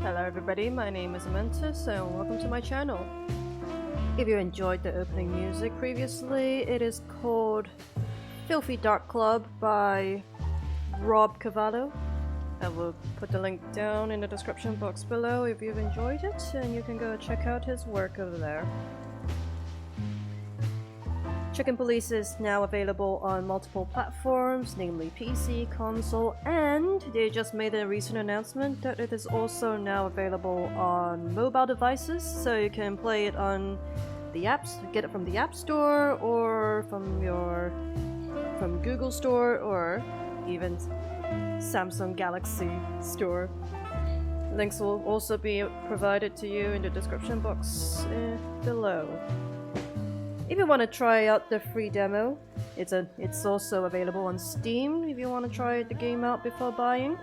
Hello everybody, my name is Mentis and welcome to my channel. If you enjoyed the opening music previously, it is called Filthy Dark Club by Rob Cavallo. I will put the link down in the description box below if you've enjoyed it, and you can go check out his work over there. Chicken Police is now available on multiple platforms, namely PC, console, and they just made a recent announcement that it is also now available on mobile devices, so you can play it on the apps, get it from the App Store or from your from Google Store or even Samsung Galaxy Store. Links will also be provided to you in the description box below. If you want to try out the free demo, it's also available on Steam if you want to try the game out before buying.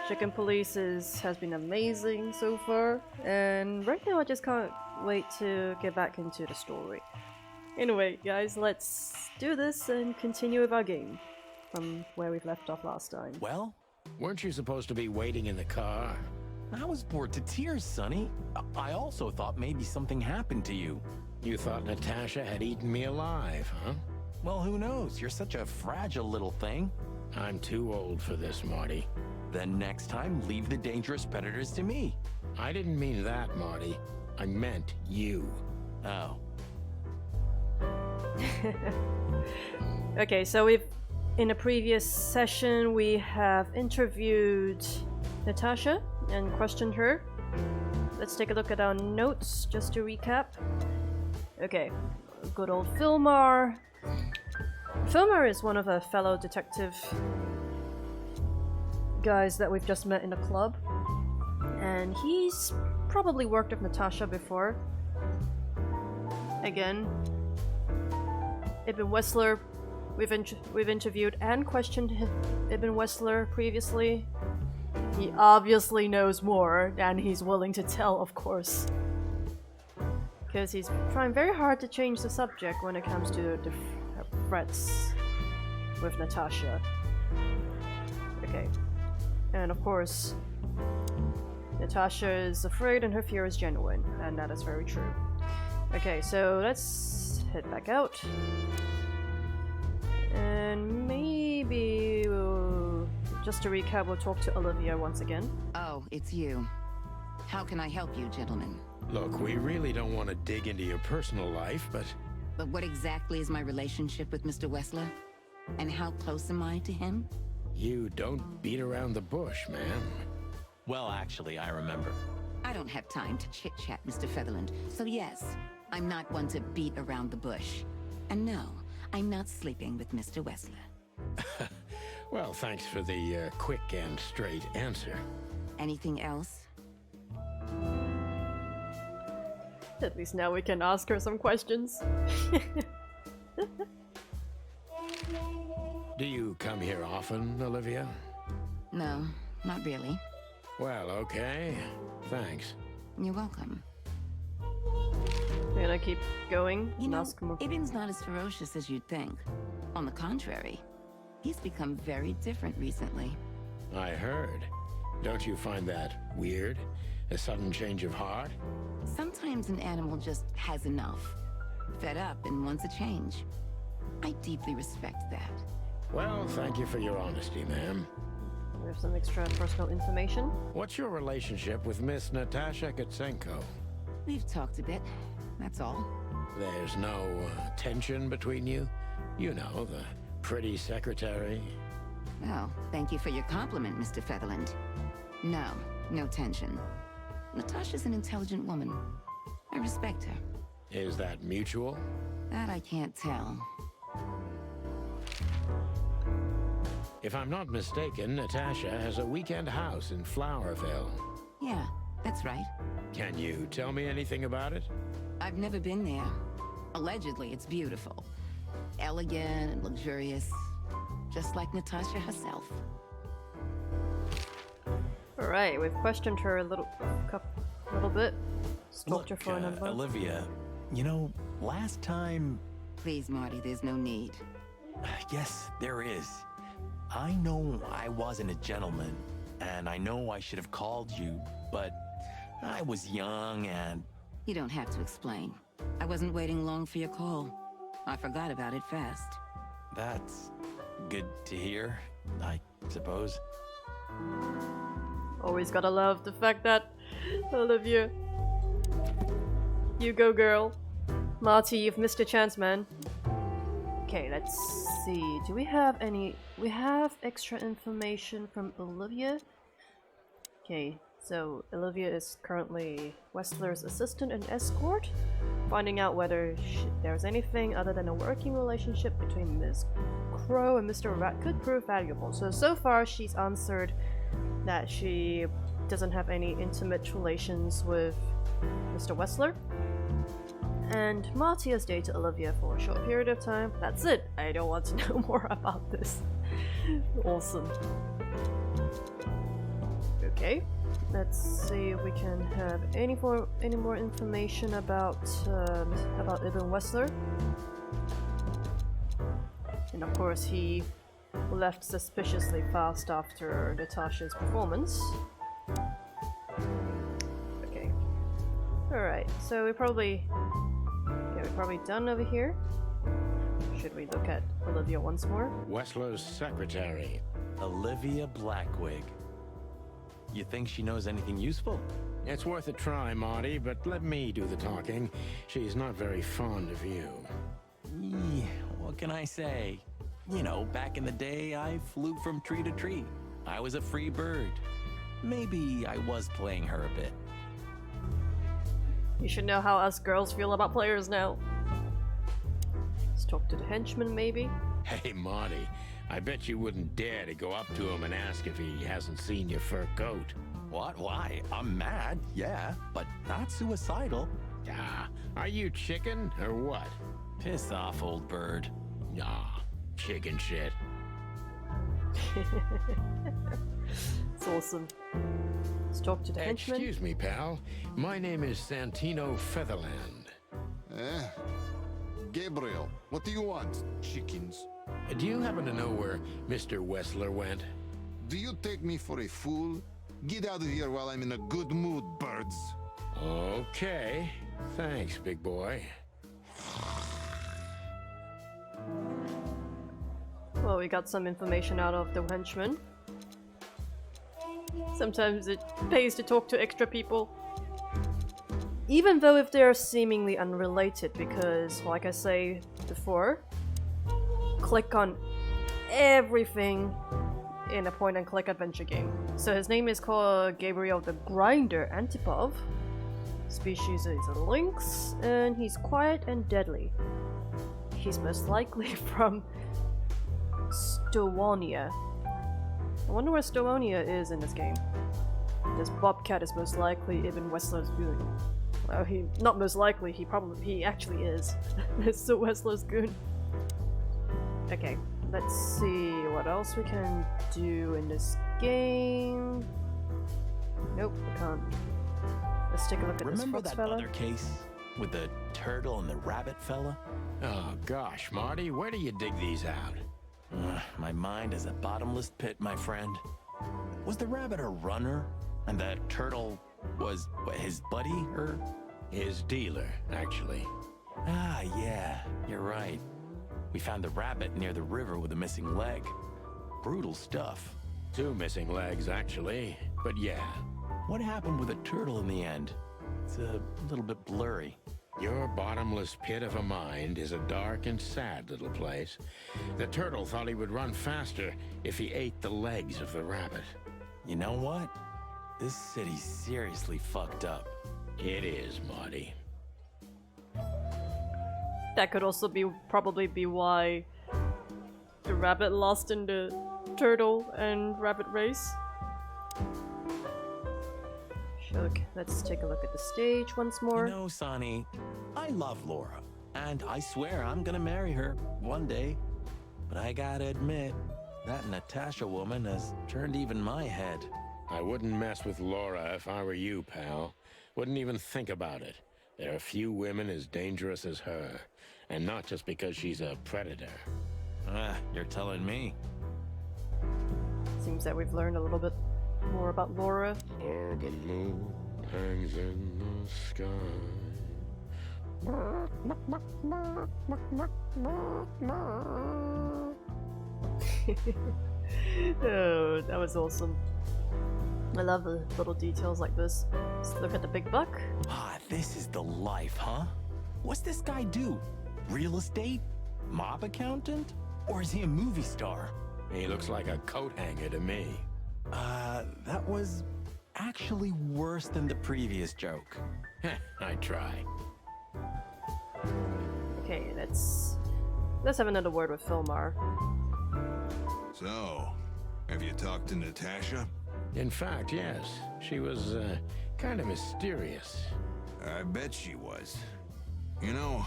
Chicken Police has been amazing so far, and right now I just can't wait to get back into the story. Anyway, guys, let's do this and continue with our game from where we've left off last time. Well, weren't you supposed to be waiting in the car? I was bored to tears, Sonny. I also thought maybe something happened to you. You thought Natasha had eaten me alive, huh? Well, who knows? You're such a fragile little thing. I'm too old for this, Marty. Then next time, leave the dangerous predators to me. I didn't mean that, Marty. I meant you. Oh. Okay, so in a previous session we have interviewed Natasha and questioned her. Let's take a look at our notes just to recap. Okay, good old Filmar. Filmar is one of a fellow detective guys that we've just met in the club, and he's probably worked with Natasha before. Again, Ibn Wessler, we've interviewed and questioned Ibn Wessler previously. He obviously knows more than he's willing to tell, of course, because he's trying very hard to change the subject when it comes to the threats with Natasha. Okay, and of course, Natasha is afraid and her fear is genuine, and that is very true. Okay, so let's head back out. And maybe just to recap, we'll talk to Olivia once again. Oh, it's you. How can I help you, gentlemen? Look, we really don't want to dig into your personal life, but... But what exactly is my relationship with Mr. Wessler? And how close am I to him? You don't beat around the bush, man. Well, actually, I remember. I don't have time to chit-chat, Mr. Featherland. So yes, I'm not one to beat around the bush. And no, I'm not sleeping with Mr. Wessler. Well, thanks for the quick and straight answer. Anything else? At least now we can ask her some questions. Do you come here often, Olivia? No, not really. Well, okay. Thanks. You're welcome. We're gonna keep going. You know, ask more. Ibn's not as ferocious as you'd think. On the contrary, he's become very different recently. I heard. Don't you find that weird? A sudden change of heart? Sometimes an animal just has enough. Fed up and wants a change. I deeply respect that. Well, thank you for your honesty, ma'am. We have some extra personal information. What's your relationship with Miss Natasha Gutsenko? We've talked a bit, that's all. There's no tension between you? You know, the pretty secretary. Oh, thank you for your compliment, Mr. Featherland. No, no tension. Natasha's an intelligent woman. I respect her. Is that mutual? That I can't tell. If I'm not mistaken, Natasha has a weekend house in Flowerville. Yeah, that's right. Can you tell me anything about it? I've never been there. Allegedly, it's beautiful. Elegant and luxurious. Just like Natasha herself. Alright, we've questioned her a little bit. Stalked her Look, for a number. Olivia, you know, last time... Please, Marty, there's no need. Yes, there is. I know I wasn't a gentleman, and I know I should have called you, but I was young and... You don't have to explain. I wasn't waiting long for your call. I forgot about it fast. That's good to hear, I suppose. Always gotta love the fact that Olivia. You go, girl. Marty, you've missed a chance, man. Okay, let's see. Do we have any... We have extra information from Olivia. Okay, So Olivia is currently Wessler's assistant and escort, finding out whether there's anything other than a working relationship between Ms. Crow and Mr. Rat could prove valuable. So far she's answered that she doesn't have any intimate relations with Mr. Wessler. And Marty has dated Olivia for a short period of time. That's it. I don't want to know more about this. Awesome. Okay. Let's see if we can have any more information about Ibn Wessler. And of course, he left suspiciously fast after Natasha's performance. Okay. Alright, so we're probably done over here. Should we look at Olivia once more? Wessler's secretary. Olivia Blackwig. You think she knows anything useful? It's worth a try, Marty, but let me do the talking. She's not very fond of you. What can I say? You know, back in the day, I flew from tree to tree. I was a free bird. Maybe I was playing her a bit. You should know how us girls feel about players now. Let's talk to the henchman, maybe? Hey, Marty, I bet you wouldn't dare to go up to him and ask if he hasn't seen your fur coat. What? Why? I'm mad, yeah, but not suicidal. Ah, are you chicken or what? Piss off, old bird. Ah, chicken shit. It's awesome. Let's talk to the henchman. Excuse me, pal. My name is Santino Featherland. Gabriel, what do you want, chickens? Do you happen to know where Mr. Wessler went? Do you take me for a fool? Get out of here while I'm in a good mood, birds. Okay. Thanks, big boy. Well, we got some information out of the henchman. Sometimes it pays to talk to extra people. Even though if they're seemingly unrelated, because, like I say before, click on everything in a point-and-click adventure game. So his name is called Gabriel the Grinder Antipov. Species is a lynx, and he's quiet and deadly. He's most likely from Stowania. I wonder where Stowania is in this game. This bobcat is most likely Ibn Wessler's goon. Well, not most likely, he actually is. Mr. Wessler's goon. Okay, let's see what else we can do in this game. Nope, we can't. Let's take a look at this Remember fox that fella. other case with the turtle and the rabbit fella? Oh, gosh, Marty, where do you dig these out? My mind is a bottomless pit, my friend. Was the rabbit a runner? And the turtle was his buddy, or? His dealer, actually. Ah, yeah, you're right. We found the rabbit near the river with a missing leg. Brutal stuff. 2 missing legs, actually. But yeah. What happened with the turtle in the end? It's a little bit blurry. Your bottomless pit of a mind is a dark and sad little place. The turtle thought he would run faster if he ate the legs of the rabbit. You know what? This city's seriously fucked up. It is, Marty. That could also probably be why the rabbit lost in the turtle and rabbit race. Okay, let's take a look at the stage once more. You know, Sonny, I love Laura, and I swear I'm gonna marry her one day. But I gotta admit, that Natasha woman has turned even my head. I wouldn't mess with Laura if I were you, pal. Wouldn't even think about it. There are few women as dangerous as her. And not just because she's a predator. You're telling me. Seems that we've learned a little bit more about Laura. Or the moon hangs in the sky. Oh, that was awesome. I love the little details like this. Let's look at the big buck. Ah, this is the life, huh? What's this guy do? Real estate? Mob accountant? Or is he a movie star? He looks like a coat hanger to me. That was actually worse than the previous joke. I try. Okay, let's have another word with Filmar. So, have you talked to Natasha? In fact, yes. She was, kind of mysterious. I bet she was. You know,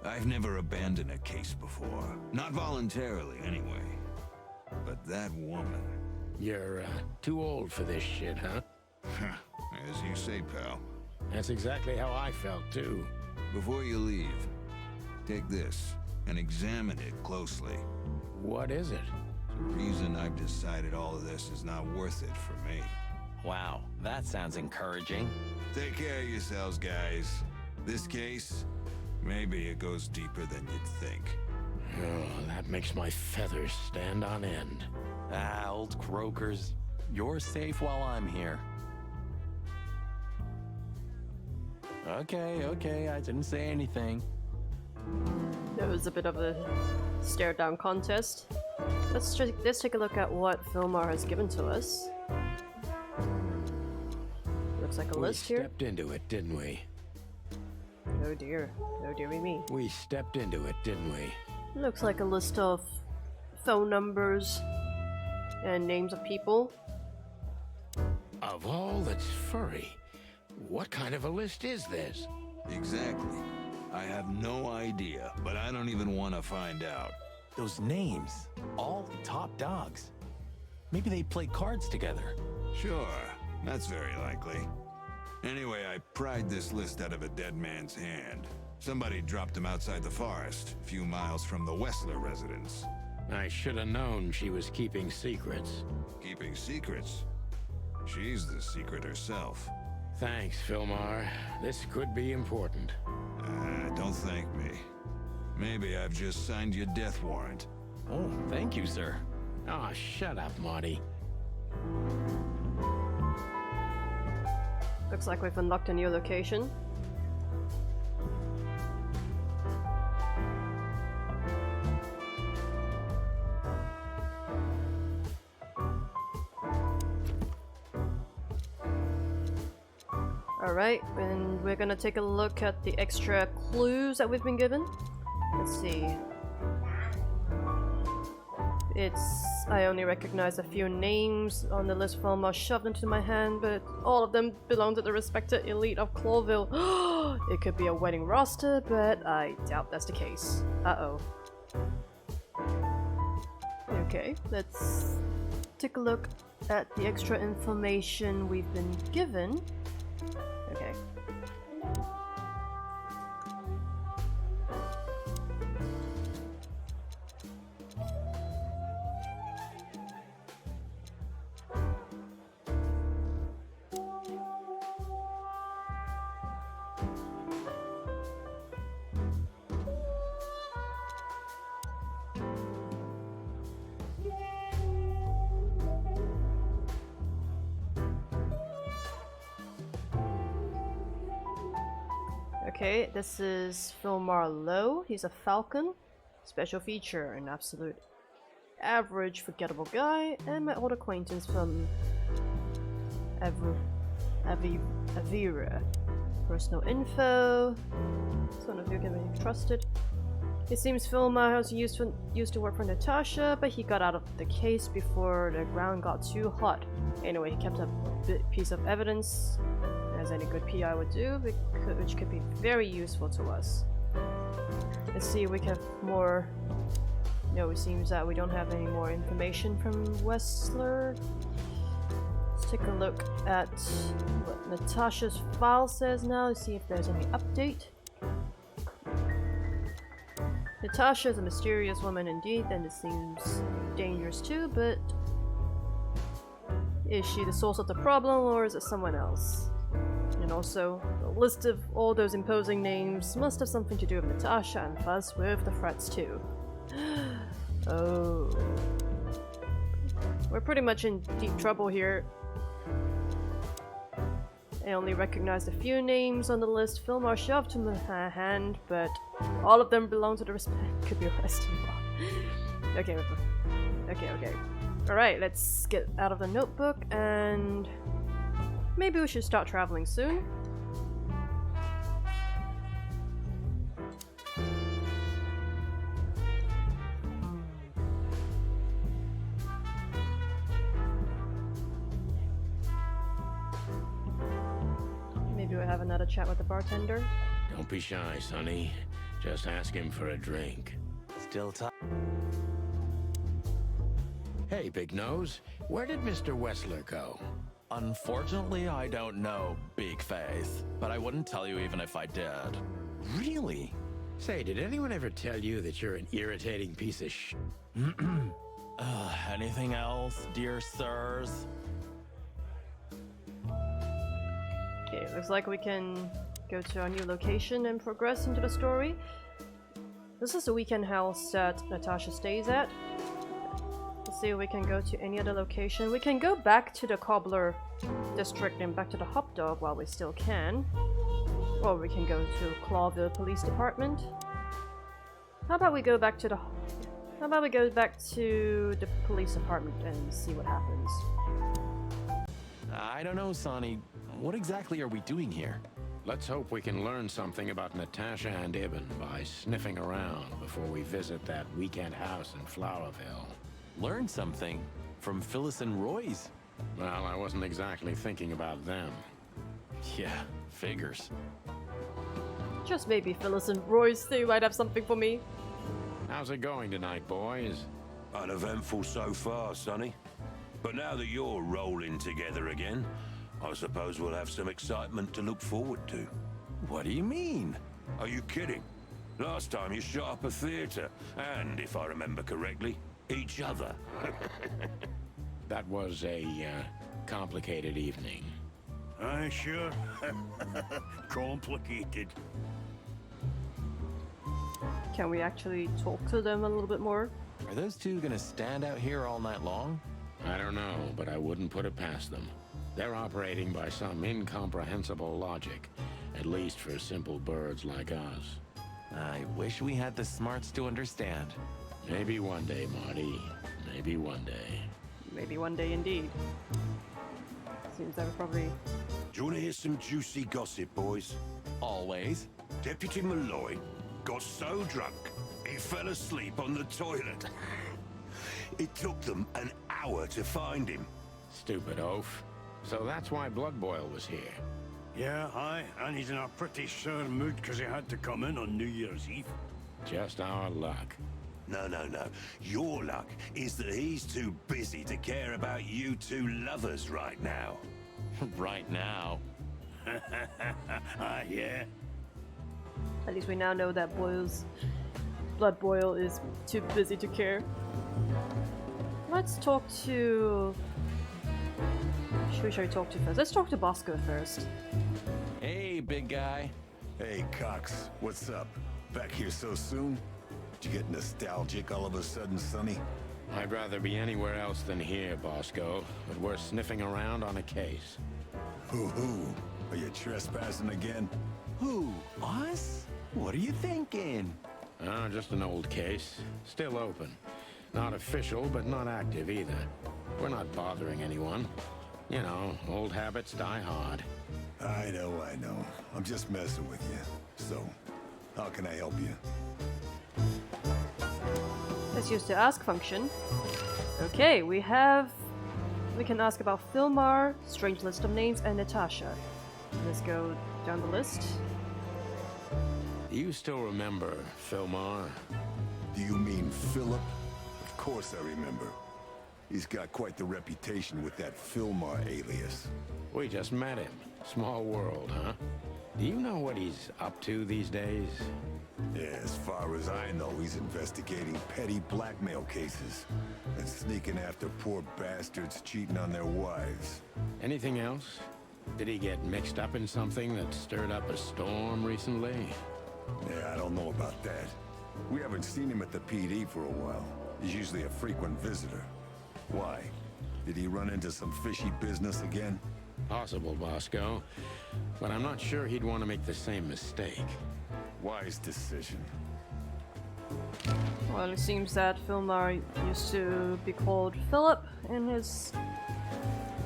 I've never abandoned a case before. Not voluntarily, anyway. But that woman... You're, too old for this shit, huh? As you say, pal. That's exactly how I felt, too. Before you leave, take this and examine it closely. What is it? The reason I've decided all of this is not worth it for me. Wow, that sounds encouraging. Take care of yourselves, guys. This case, maybe it goes deeper than you'd think. Oh, that makes my feathers stand on end. Ah, old croakers. You're safe while I'm here. Okay, I didn't say anything. There was a bit of a stare down contest. Let's take a look at what Filmar has given to us. Looks like a list We here. stepped into it, didn't we? Oh dear me. We stepped into it, didn't we? Looks like a list of phone numbers and names of people. Of all that's furry, what kind of a list is this? Exactly. I have no idea, but I don't even want to find out. Those names, all top dogs. Maybe they play cards together. Sure, that's very likely. Anyway, I pried this list out of a dead man's hand. Somebody dropped him outside the forest, a few miles from the Wessler residence. I should have known she was keeping secrets. Keeping secrets? She's the secret herself. Thanks, Filmar. This could be important. Don't thank me. Maybe I've just signed your death warrant. Oh, thank you, sir. Oh, shut up, Marty. Looks like we've unlocked a new location. Alright, and we're gonna take a look at the extra clues that we've been given. Let's see. I only recognize a few names on the list from shoved into my hand, but all of them belong to the respected elite of Clawville. It could be a wedding roster, but I doubt that's the case. Uh-oh. Okay, let's take a look at the extra information we've been given. Okay. Okay, this is Filmar Lowe. He's a falcon. Special feature, an absolute average forgettable guy, and my old acquaintance from Avira. Personal info. Some of you can be trusted. It seems Filmar was used to work for Natasha, but he got out of the case before the ground got too hot. Anyway, he kept a piece of evidence, as any good PI would do, which could be very useful to us. Let's see if we can have more... No, it seems that we don't have any more information from Wessler. Let's take a look at what Natasha's file says now to see if there's any update. Natasha is a mysterious woman indeed, and it seems dangerous too, but is she the source of the problem, or is it someone else? And also, the list of all those imposing names must have something to do with Natasha and thus with the threats too. Oh. We're pretty much in deep trouble here. I only recognized a few names on the list Filmar shoved to my hand, but all of them belong to the could be arrested. Okay. Alright, let's get out of the notebook and Maybe we should start traveling soon. Maybe we'll have another chat with the bartender. Don't be shy, Sonny. Just ask him for a drink. Still time. Hey, Big Nose, where did Mr. Wessler go? Unfortunately, I don't know, Big Face. But I wouldn't tell you even if I did. Really? Say, did anyone ever tell you that you're an irritating piece of sh... Anything else, dear sirs? Okay, looks like we can go to our new location and progress into the story. This is the weekend house that Natasha stays at. Let's see if we can go to any other location. We can go back to the Cobbler district and back to the Hop Dog while we still can. Or we can go to Clawville Police Department. How about we go back to the police department and see what happens? I don't know, Sonny. What exactly are we doing here? Let's hope we can learn something about Natasha and Ibn by sniffing around before we visit that weekend house in Flowerville. Learn something from Phyllis and Roy's. Well, I wasn't exactly thinking about them. Yeah, figures. Just maybe Phyllis and Royce, they might have something for me. How's it going tonight, boys? Uneventful so far, Sonny. But now that you're rolling together again, I suppose we'll have some excitement to look forward to. What do you mean? Are you kidding? Last time you shot up a theater, and if I remember correctly, each other. That was a, complicated evening. Aye, sure. Complicated. Can we actually talk to them a little bit more? Are those two gonna stand out here all night long? I don't know, but I wouldn't put it past them. They're operating by some incomprehensible logic, at least for simple birds like us. I wish we had the smarts to understand. Maybe one day, Marty. Maybe one day. Maybe one day indeed. Seems that we're probably... Do you want to hear some juicy gossip, boys? Always. Deputy Malloy got so drunk, he fell asleep on the toilet. It took them an hour to find him. Stupid oaf. So that's why Blood Boil was here. Yeah, aye, and he's in a pretty sour mood because he had to come in on New Year's Eve. Just our luck. No. Your luck is that he's too busy to care about you two lovers right now. Right now. Ah, yeah. At least we now know that Blood Boil is too busy to care. Let's talk to... Who should we talk to first? Let's talk to Bosco first. Hey, big guy. Hey, Cox, what's up? Back here so soon? Did you get nostalgic all of a sudden, Sonny? I'd rather be anywhere else than here, Bosco, but we're sniffing around on a case. Hoo-hoo. Are you trespassing again? Who? Us? What are you thinking? Just an old case. Still open. Not official, but not active either. We're not bothering anyone. You know, old habits die hard. I know. I'm just messing with you. So, how can I help you? Let's use the ask function. Okay, we can ask about Philmar, strange list of names, and Natasha. Let's go down the list. Do you still remember Philmar? Do you mean Philip? Of course I remember. He's got quite the reputation with that Philmar alias. We just met him. Small world, huh? Do you know what he's up to these days? Yeah, as far as I know, he's investigating petty blackmail cases and sneaking after poor bastards cheating on their wives. Anything else? Did he get mixed up in something that stirred up a storm recently? Yeah, I don't know about that. We haven't seen him at the PD for a while. He's usually a frequent visitor. Why? Did he run into some fishy business again? Possible, Bosco. But I'm not sure he'd want to make the same mistake. Wise decision. Well, it seems that Philmar used to be called Philip in his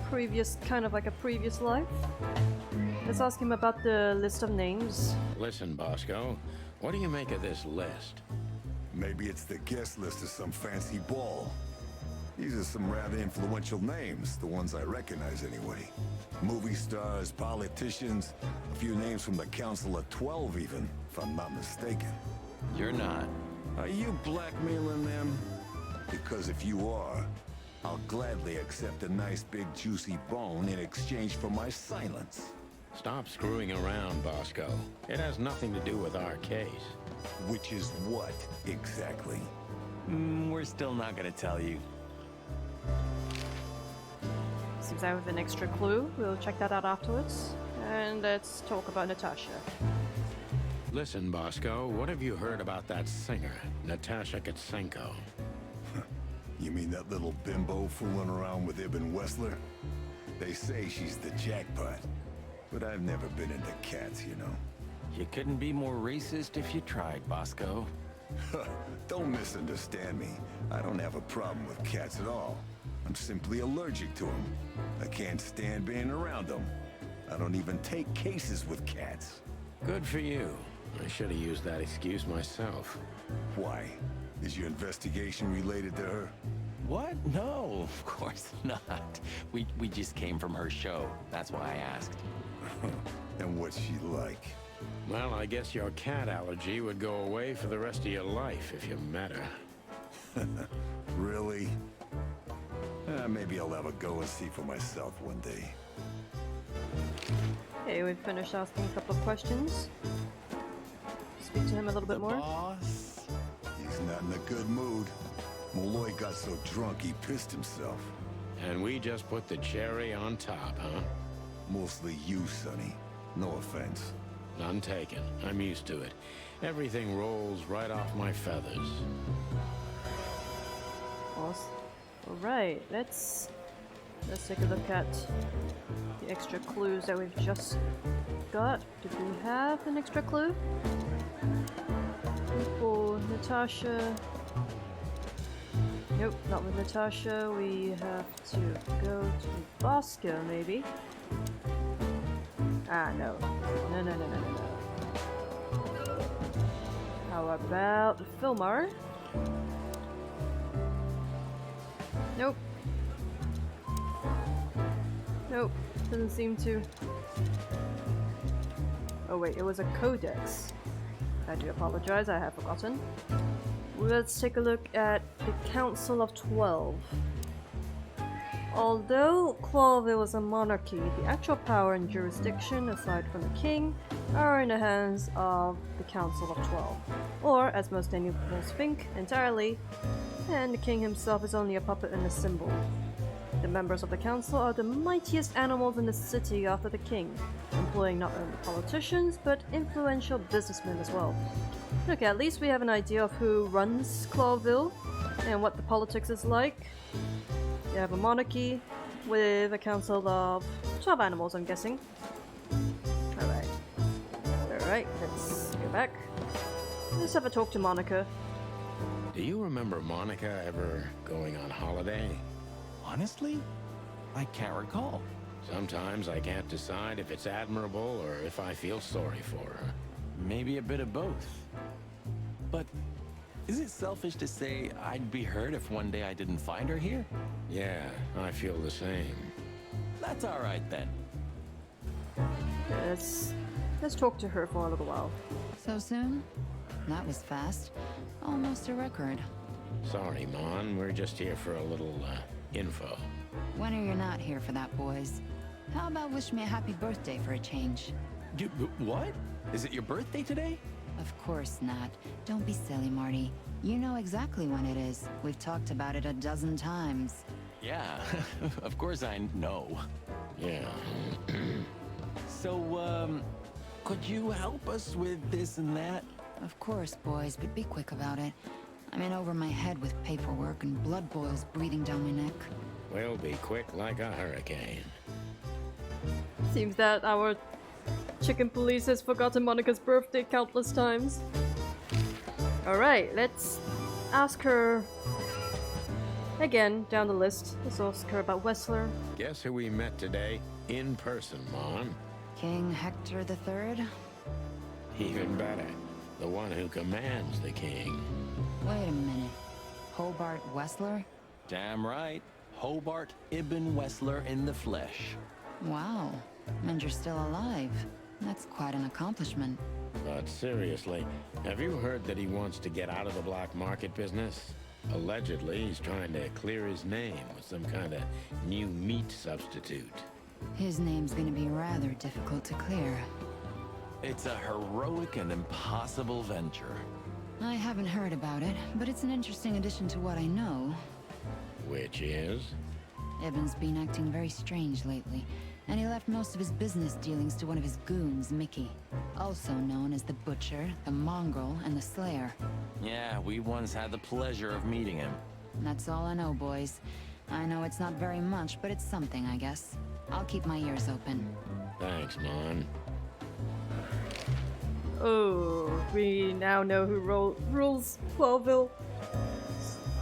previous, kind of like a previous life. Let's ask him about the list of names. Listen, Bosco, what do you make of this list? Maybe it's the guest list of some fancy ball. These are some rather influential names, the ones I recognize anyway. Movie stars, politicians, a few names from the Council of 12 even, if I'm not mistaken. You're not. Are you blackmailing them? Because if you are, I'll gladly accept a nice big juicy bone in exchange for my silence. Stop screwing around, Bosco. It has nothing to do with our case. Which is what, exactly? We're still not gonna tell you. Seems I have an extra clue. We'll check that out afterwards. And let's talk about Natasha. Listen, Bosco, what have you heard about that singer, Natasha Katsenko? You mean that little bimbo fooling around with Ibn Wessler? They say she's the jackpot. But I've never been into cats, you know. You couldn't be more racist if you tried, Bosco. Don't misunderstand me. I don't have a problem with cats at all. I'm simply allergic to them. I can't stand being around them. I don't even take cases with cats. Good for you. I should have used that excuse myself. Why? Is your investigation related to her? What? No, of course not. We just came from her show. That's why I asked. And what's she like? Well, I guess your cat allergy would go away for the rest of your life if you met her. Really? Maybe I'll have a go and see for myself one day. Okay, we've finished asking a couple of questions. Speak to him a little bit more. Boss? He's not in a good mood. Molloy got so drunk he pissed himself. And we just put the cherry on top, huh? Mostly you, Sonny. No offense. None taken. I'm used to it. Everything rolls right off my feathers. Awesome. Alright, let's take a look at the extra clues that we've just got. Did we have an extra clue? For Natasha. Nope, not with Natasha. We have to go to Bosco, maybe. Ah, no. No. How about Filmar? Nope. Nope, doesn't seem to. Oh wait, it was a codex. I do apologize, I have forgotten. Let's take a look at the Council of 12. Although Clawville was a monarchy, the actual power and jurisdiction, aside from the king, are in the hands of the Council of 12. Or, as most individuals think, entirely, and the king himself is only a puppet and a symbol. The members of the council are the mightiest animals in the city after the king, employing not only politicians, but influential businessmen as well. Okay, at least we have an idea of who runs Clawville, and what the politics is like. You have a monarchy, with a council of 12 animals, I'm guessing. Alright, let's go back. Let's have a talk to Monica. Do you remember Monica ever going on holiday? Honestly, I can't recall. Sometimes I can't decide if it's admirable or if I feel sorry for her. Maybe a bit of both. But is it selfish to say I'd be hurt if one day I didn't find her here? Yeah, I feel the same. That's all right then. Let's talk to her for a little while. So soon? That was fast. Almost a record. Sorry, Mon. We're just here for a little, info. When are you not here for that, boys? How about wish me a happy birthday for a change? What? Is it your birthday today? Of course not. Don't be silly, Marty. You know exactly when it is. We've talked about it a dozen times. Yeah, of course I know. Yeah. So, could you help us with this and that? Of course, boys, but be quick about it. I'm in over my head with paperwork and blood boils breathing down my neck. We'll be quick like a hurricane. Seems that our chicken police has forgotten Monica's birthday countless times. Alright, let's ask her Again, down the list, let's also care about Wessler. Guess who we met today? In person, Mon. King Hector III? Even better. The one who commands the king. Wait a minute. Hobart Wessler? Damn right. Hobart Ibn Wessler in the flesh. Wow. And you're still alive. That's quite an accomplishment. But seriously, have you heard that he wants to get out of the black market business? Allegedly, he's trying to clear his name with some kind of new meat substitute. His name's gonna be rather difficult to clear. It's a heroic and impossible venture. I haven't heard about it, but it's an interesting addition to what I know. Which is? Ibn's been acting very strange lately, and he left most of his business dealings to one of his goons, Mickey. Also known as the Butcher, the Mongrel, and the Slayer. Yeah, we once had the pleasure of meeting him. That's all I know, boys. I know it's not very much, but it's something, I guess. I'll keep my ears open. Thanks, Mon. Oh, we now know who rules Clawville.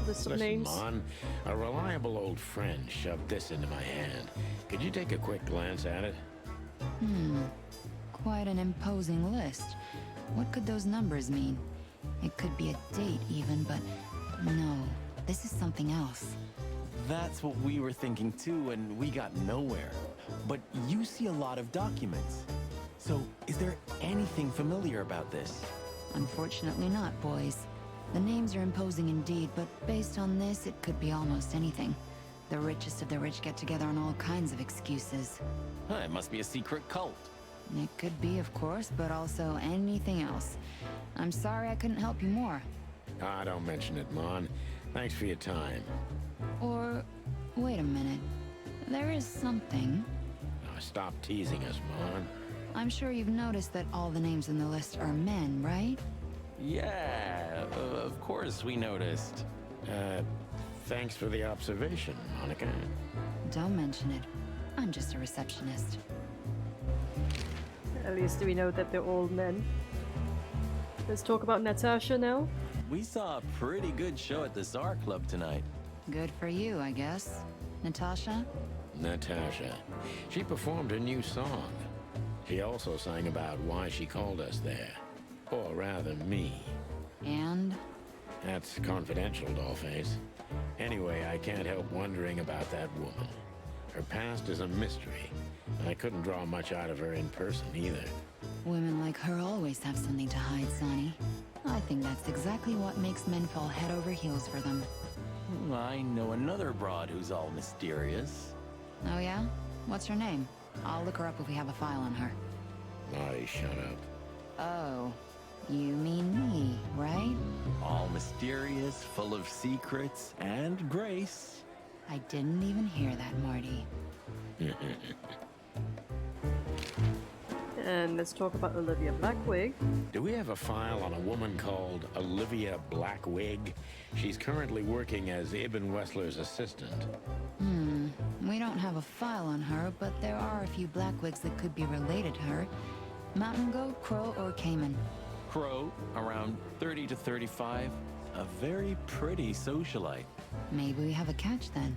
List of Listen, names. Mon, a reliable old friend shoved this into my hand. Could you take a quick glance at it? Quite an imposing list. What could those numbers mean? It could be a date even, but no, this is something else. That's what we were thinking too, and we got nowhere. But you see a lot of documents. So, is there anything familiar about this? Unfortunately not, boys. The names are imposing indeed, but based on this, it could be almost anything. The richest of the rich get together on all kinds of excuses. Huh, it must be a secret cult. It could be, of course, but also anything else. I'm sorry I couldn't help you more. Ah, don't mention it, Mon. Thanks for your time. Or, wait a minute. There is something. Now, stop teasing us, Mon. I'm sure you've noticed that all the names in the list are men, right? Yeah, of course we noticed. Thanks for the observation, Monica. Don't mention it. I'm just a receptionist. At least we know that they're all men. Let's talk about Natasha now. We saw a pretty good show at the Czar Club tonight. Good for you, I guess. Natasha? Natasha. She performed a new song. She also sang about why she called us there. Or rather, me. And? That's confidential, Dollface. Anyway, I can't help wondering about that woman. Her past is a mystery, and I couldn't draw much out of her in person either. Women like her always have something to hide, Sonny. I think that's exactly what makes men fall head over heels for them. I know another broad who's all mysterious. Oh yeah? What's her name? I'll look her up if we have a file on her. Marty, shut up. Oh, you mean me, right? All mysterious, full of secrets, and grace. I didn't even hear that, Marty. And let's talk about Olivia Blackwig. Do we have a file on a woman called Olivia Blackwig? She's currently working as Ibn Wessler's assistant. We don't have a file on her, but there are a few Blackwigs that could be related to her. Mountain Goat, Crow, or Cayman. Crow, around 30 to 35. A very pretty socialite. Maybe we have a catch then.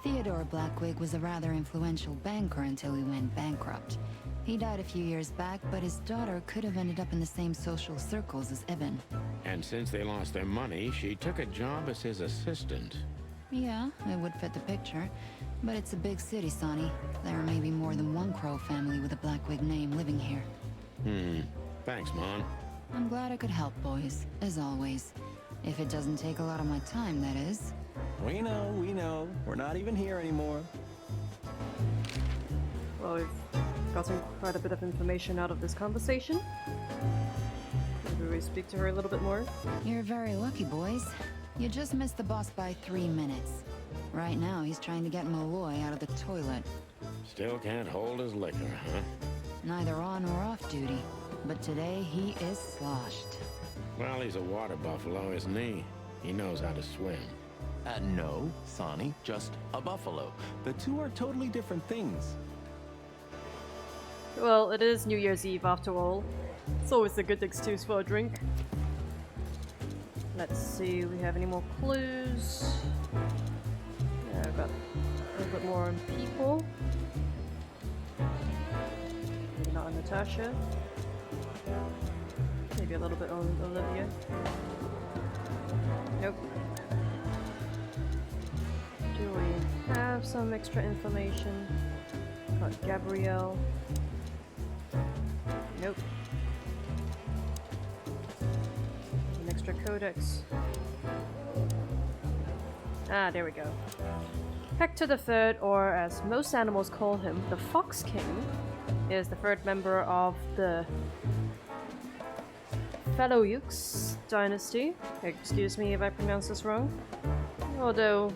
Theodore Blackwig was a rather influential banker until he went bankrupt. He died a few years back, but his daughter could have ended up in the same social circles as Ibn. And since they lost their money, she took a job as his assistant. Yeah, it would fit the picture. But it's a big city, Sonny. There may be more than one Crow family with a Blackwig name living here. Thanks, Mon. I'm glad I could help, boys, as always. If it doesn't take a lot of my time, that is. We know. We're not even here anymore. Well, we've gotten quite a bit of information out of this conversation. Maybe we speak to her a little bit more. You're very lucky, boys. You just missed the boss by 3 minutes. Right now, he's trying to get Malloy out of the toilet. Still can't hold his liquor, huh? Neither on or off duty. But today, he is sloshed. Well, he's a water buffalo, isn't he? He knows how to swim. No, Sonny, just a buffalo. The two are totally different things. Well, it is New Year's Eve after all. It's always a good excuse for a drink. Let's see, we have any more clues? I've got a little bit more on people. Maybe not on Natasha. Maybe a little bit on Olivia. Nope. Do we have some extra information? Got Gabrielle. Nope. An extra codex. Ah, there we go. Hector the Third, or as most animals call him, the Fox King, is the third member of the Featherland dynasty. Excuse me if I pronounce this wrong. Although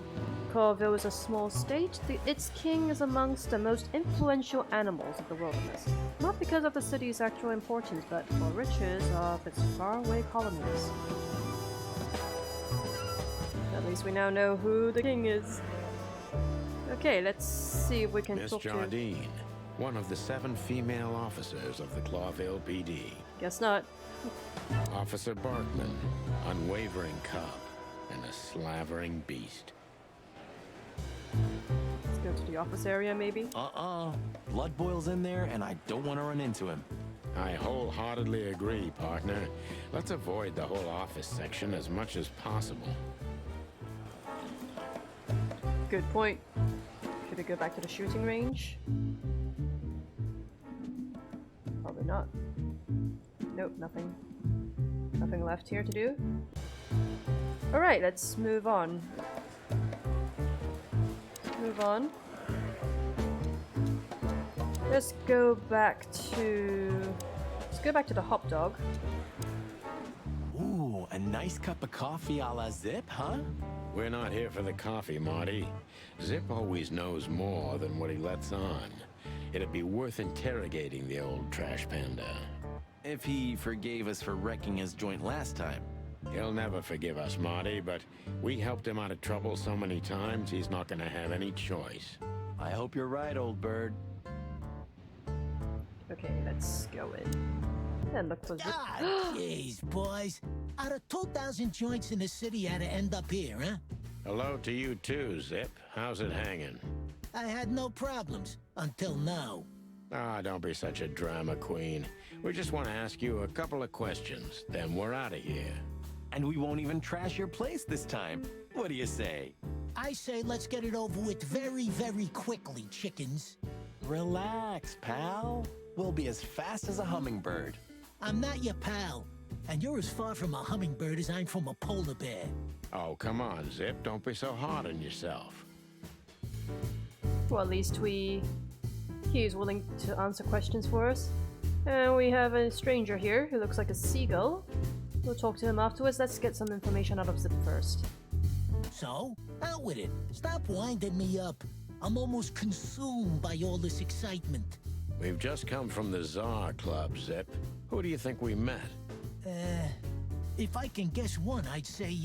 Clawville is a small state, its king is amongst the most influential animals of the wilderness. Not because of the city's actual importance, but for riches of its faraway colonies. At least we now know who the king is. Okay, let's see if we can Miss talk Jardine, one of the 7 female officers of the Clawville P.D. Guess not. Officer Barkman, unwavering cub, and a slavering beast. Let's go to the office area, maybe. Blood boils in there, and I don't want to run into him. I wholeheartedly agree, partner. Let's avoid the whole office section as much as possible. Good point. Should we go back to the shooting range? Probably not. Nope, nothing. Nothing left here to do. Alright, let's move on. Move on. Let's go back to the hot dog. Ooh, a nice cup of coffee a la Zip, huh? We're not here for the coffee, Marty. Zip always knows more than what he lets on. It'd be worth interrogating the old trash panda. If he forgave us for wrecking his joint last time. He'll never forgive us, Marty, but we helped him out of trouble so many times, he's not gonna have any choice. I hope you're right, old bird. Okay, let's go in. And look for Zip. Ah, jeez, boys. Out of 2,000 joints in the city, had to end up here, huh? Hello to you too, Zip. How's it hanging? I had no problems, until now. Ah, don't be such a drama queen. We just want to ask you a couple of questions, then we're out of here. And we won't even trash your place this time. What do you say? I say let's get it over with very, very quickly, chickens. Relax, pal. We'll be as fast as a hummingbird. I'm not your pal, and you're as far from a hummingbird as I'm from a polar bear. Oh, come on, Zip. Don't be so hard on yourself. Well, at least he's willing to answer questions for us. And we have a stranger here who looks like a seagull. We'll talk to him afterwards. Let's get some information out of Zip first. So, out with it. Stop winding me up. I'm almost consumed by all this excitement. We've just come from the Tsar Club, Zip. Who do you think we met? If I can guess one, I'd say,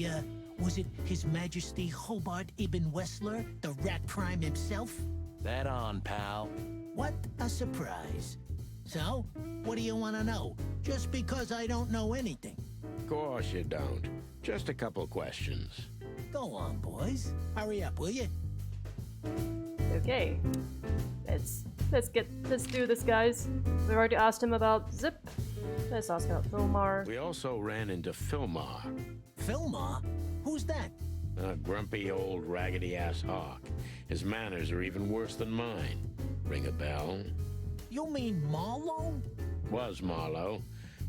was it His Majesty Hobart Ibn Wessler, the rat prime himself? That on, pal. What a surprise. So, what do you want to know? Just because I don't know anything. Of course you don't. Just a couple questions. Go on, boys. Hurry up, will you? Okay. Let's do this, guys. We already asked him about Zip. Let's ask about Filmar. We also ran into Filmar, Filmar? Who's that? a grumpy old raggedy-ass hawk. His manners are even worse than mine. Ring a bell? You mean Marlowe? Was Marlowe.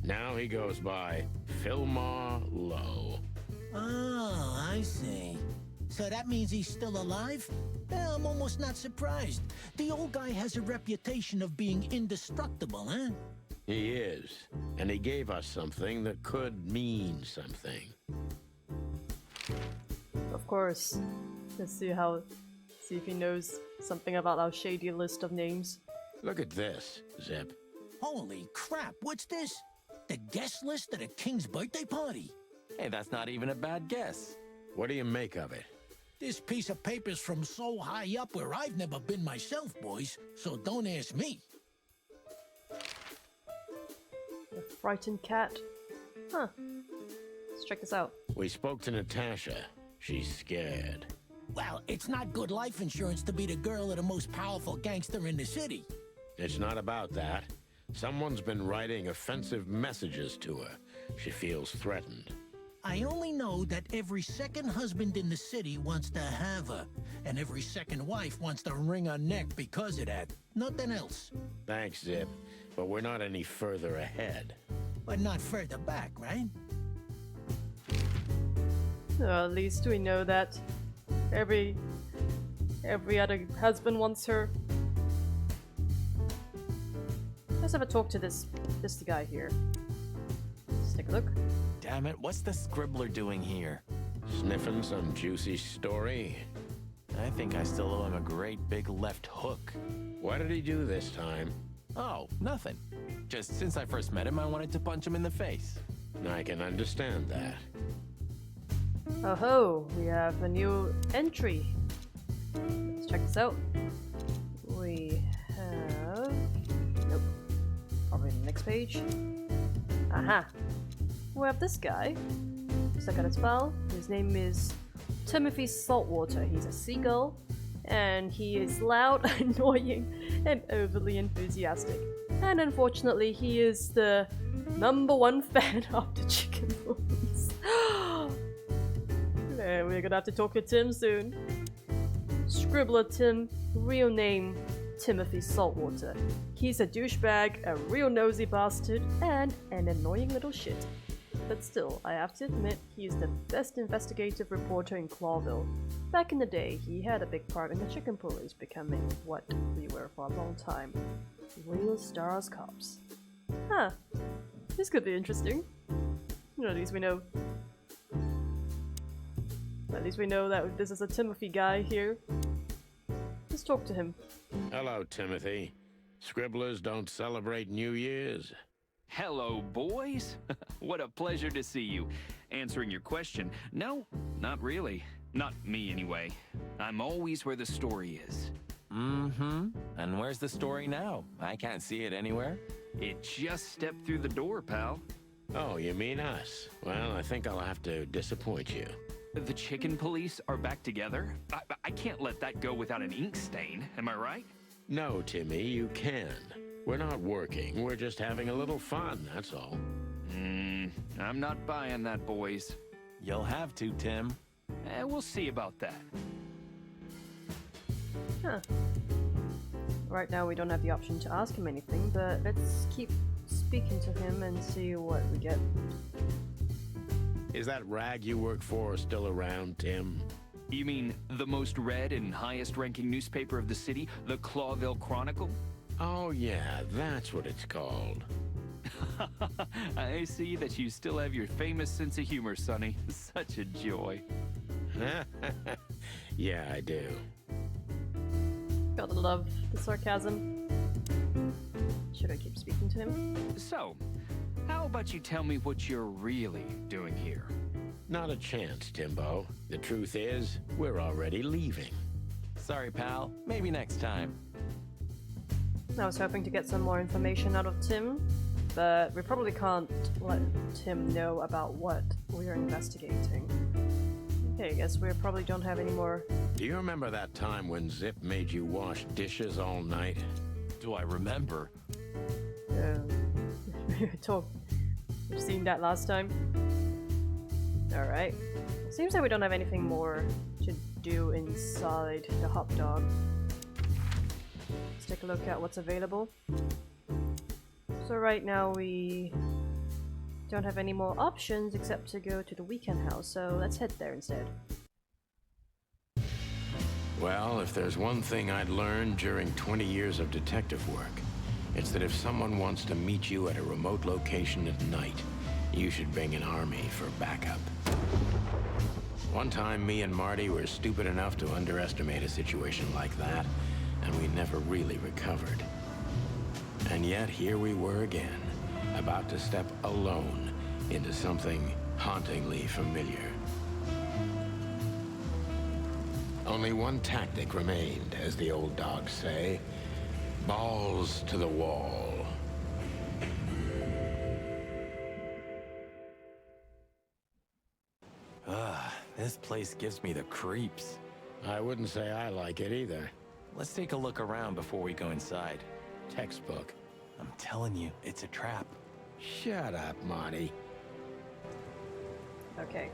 Now he goes by Filmar Lowe. Oh, I see. So that means he's still alive? Yeah, I'm almost not surprised. The old guy has a reputation of being indestructible, huh? He is. And he gave us something that could mean something. Of course. Let's see if he knows something about our shady list of names. Look at this, Zip. Holy crap, what's this? The guest list at a king's birthday party? Hey, that's not even a bad guess. What do you make of it? This piece of paper's from so high up where I've never been myself, boys, so don't ask me. A frightened cat. Huh. Let's check this out. We spoke to Natasha. She's scared. Well, it's not good life insurance to be the girl of the most powerful gangster in the city. It's not about that. Someone's been writing offensive messages to her. She feels threatened. I only know that every second husband in the city wants to have her, and every second wife wants to wring her neck because of that. Nothing else. Thanks, Zip, but we're not any further ahead. But not further back, right? Well, at least we know that every other husband wants her. Let's have a talk to this guy here. Let's take a look. Damn it, what's the scribbler doing here? Sniffing some juicy story? I think I still owe him a great big left hook. What did he do this time? Oh, nothing. Just since I first met him, I wanted to punch him in the face. I can understand that. Oh ho, we have a new entry. Let's check this out. We have... Nope. Probably the next page. Aha. We have this guy. Let's look at his file. His name is Timothy Saltwater. He's a seagull. And he is loud, annoying, and overly enthusiastic. And unfortunately, he is the #1 fan of the chicken movies. Yeah, we're gonna have to talk to Tim soon. Scribbler Tim, real name Timothy Saltwater. He's a douchebag, a real nosy bastard, and an annoying little shit. But still, I have to admit, he is the best investigative reporter in Clawville. Back in the day, he had a big part in the chicken police becoming what we were for a long time. Real stars cops. Huh. This could be interesting. At least we know. At least we know that this is a Timothy guy here. Let's talk to him. Hello, Timothy. Scribblers don't celebrate New Year's. Hello, boys. What a pleasure to see you. Answering your question, no, not really. Not me, anyway. I'm always where the story is. Mm-hmm. And where's the story now? I can't see it anywhere. It just stepped through the door, pal. Oh, you mean us? Well, I think I'll have to disappoint you. The chicken police are back together? I can't let that go without an ink stain, am I right? No, Timmy, you can. We're not working, we're just having a little fun, that's all. I'm not buying that, boys. You'll have to, Tim. We'll see about that. Huh. Right now we don't have the option to ask him anything, but let's keep speaking to him and see what we get. Is that rag you work for still around, Tim? You mean the most read and highest-ranking newspaper of the city, the Clawville Chronicle? Oh yeah, that's what it's called. I see that you still have your famous sense of humor, Sonny. Such a joy. Yeah, I do. Gotta love the sarcasm. Should I keep speaking to him? So, how about you tell me what you're really doing here? Not a chance, Timbo. The truth is, we're already leaving. Sorry, pal. Maybe next time. I was hoping to get some more information out of Tim, but we probably can't let Tim know about what we're investigating. Okay, I guess we probably don't have any more. Do you remember that time when Zip made you wash dishes all night? Do I remember? We've seen that last time. Alright. Seems like we don't have anything more to do inside the hot dog. Let's take a look at what's available. So right now we don't have any more options except to go to the weekend house, so let's head there instead. Well, if there's one thing I'd learned during 20 years of detective work, it's that if someone wants to meet you at a remote location at night, you should bring an army for backup. One time, me and Marty were stupid enough to underestimate a situation like that, and we never really recovered. And yet, here we were again, about to step alone into something hauntingly familiar. Only one tactic remained, as the old dogs say. Balls to the wall. This place gives me the creeps. I wouldn't say I like it either. Let's take a look around before we go inside. Textbook. I'm telling you, it's a trap. Shut up, Marty. Okay.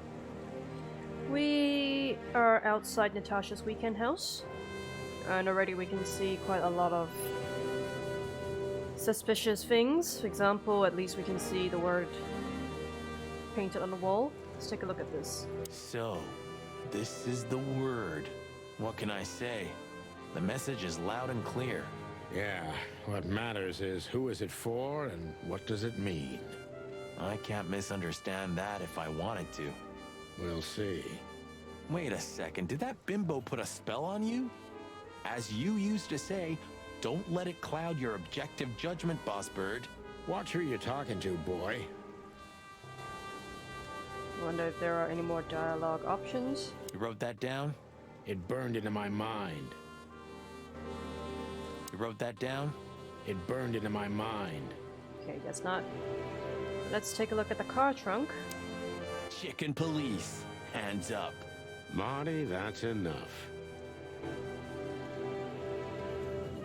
We are outside Natasha's weekend house. And already we can see quite a lot of suspicious things. For example, at least we can see the word painted on the wall. Let's take a look at this. So, this is the word. What can I say? The message is loud and clear. Yeah, what matters is who is it for and what does it mean? I can't misunderstand that if I wanted to. We'll see. Wait a second, did that bimbo put a spell on you? As you used to say, don't let it cloud your objective judgment, Boss Bird. Watch who you're talking to, boy. I wonder if there are any more dialogue options. You wrote that down? It burned into my mind. You wrote that down? It burned into my mind. Okay, guess not. Let's take a look at the car trunk. Chicken police. Hands up. Marty, that's enough.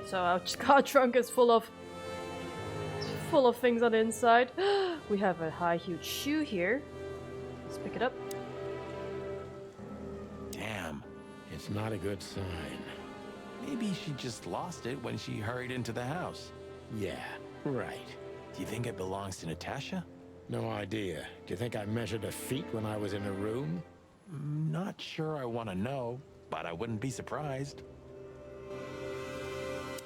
So our car trunk is full of things on the inside. We have a high huge shoe here. Let's pick it up. Damn. It's not a good sign. Maybe she just lost it when she hurried into the house. Yeah, right. Do you think it belongs to Natasha? No idea. Do you think I measured her feet when I was in her room? Not sure I want to know, but I wouldn't be surprised.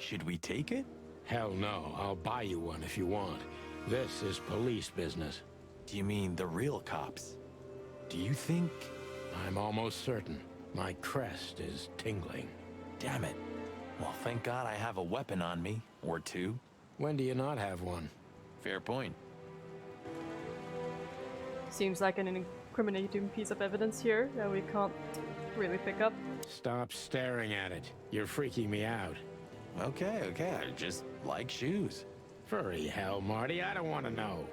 Should we take it? Hell no. I'll buy you one if you want. This is police business. Do you mean the real cops? Do you think... I'm almost certain. My crest is tingling. Damn it. Well, thank God I have a weapon on me. Or two. When do you not have one? Fair point. Seems like an incriminating piece of evidence here that we can't really pick up. Stop staring at it. You're freaking me out. Okay, I just like shoes. Furry hell, Marty, I don't want to know.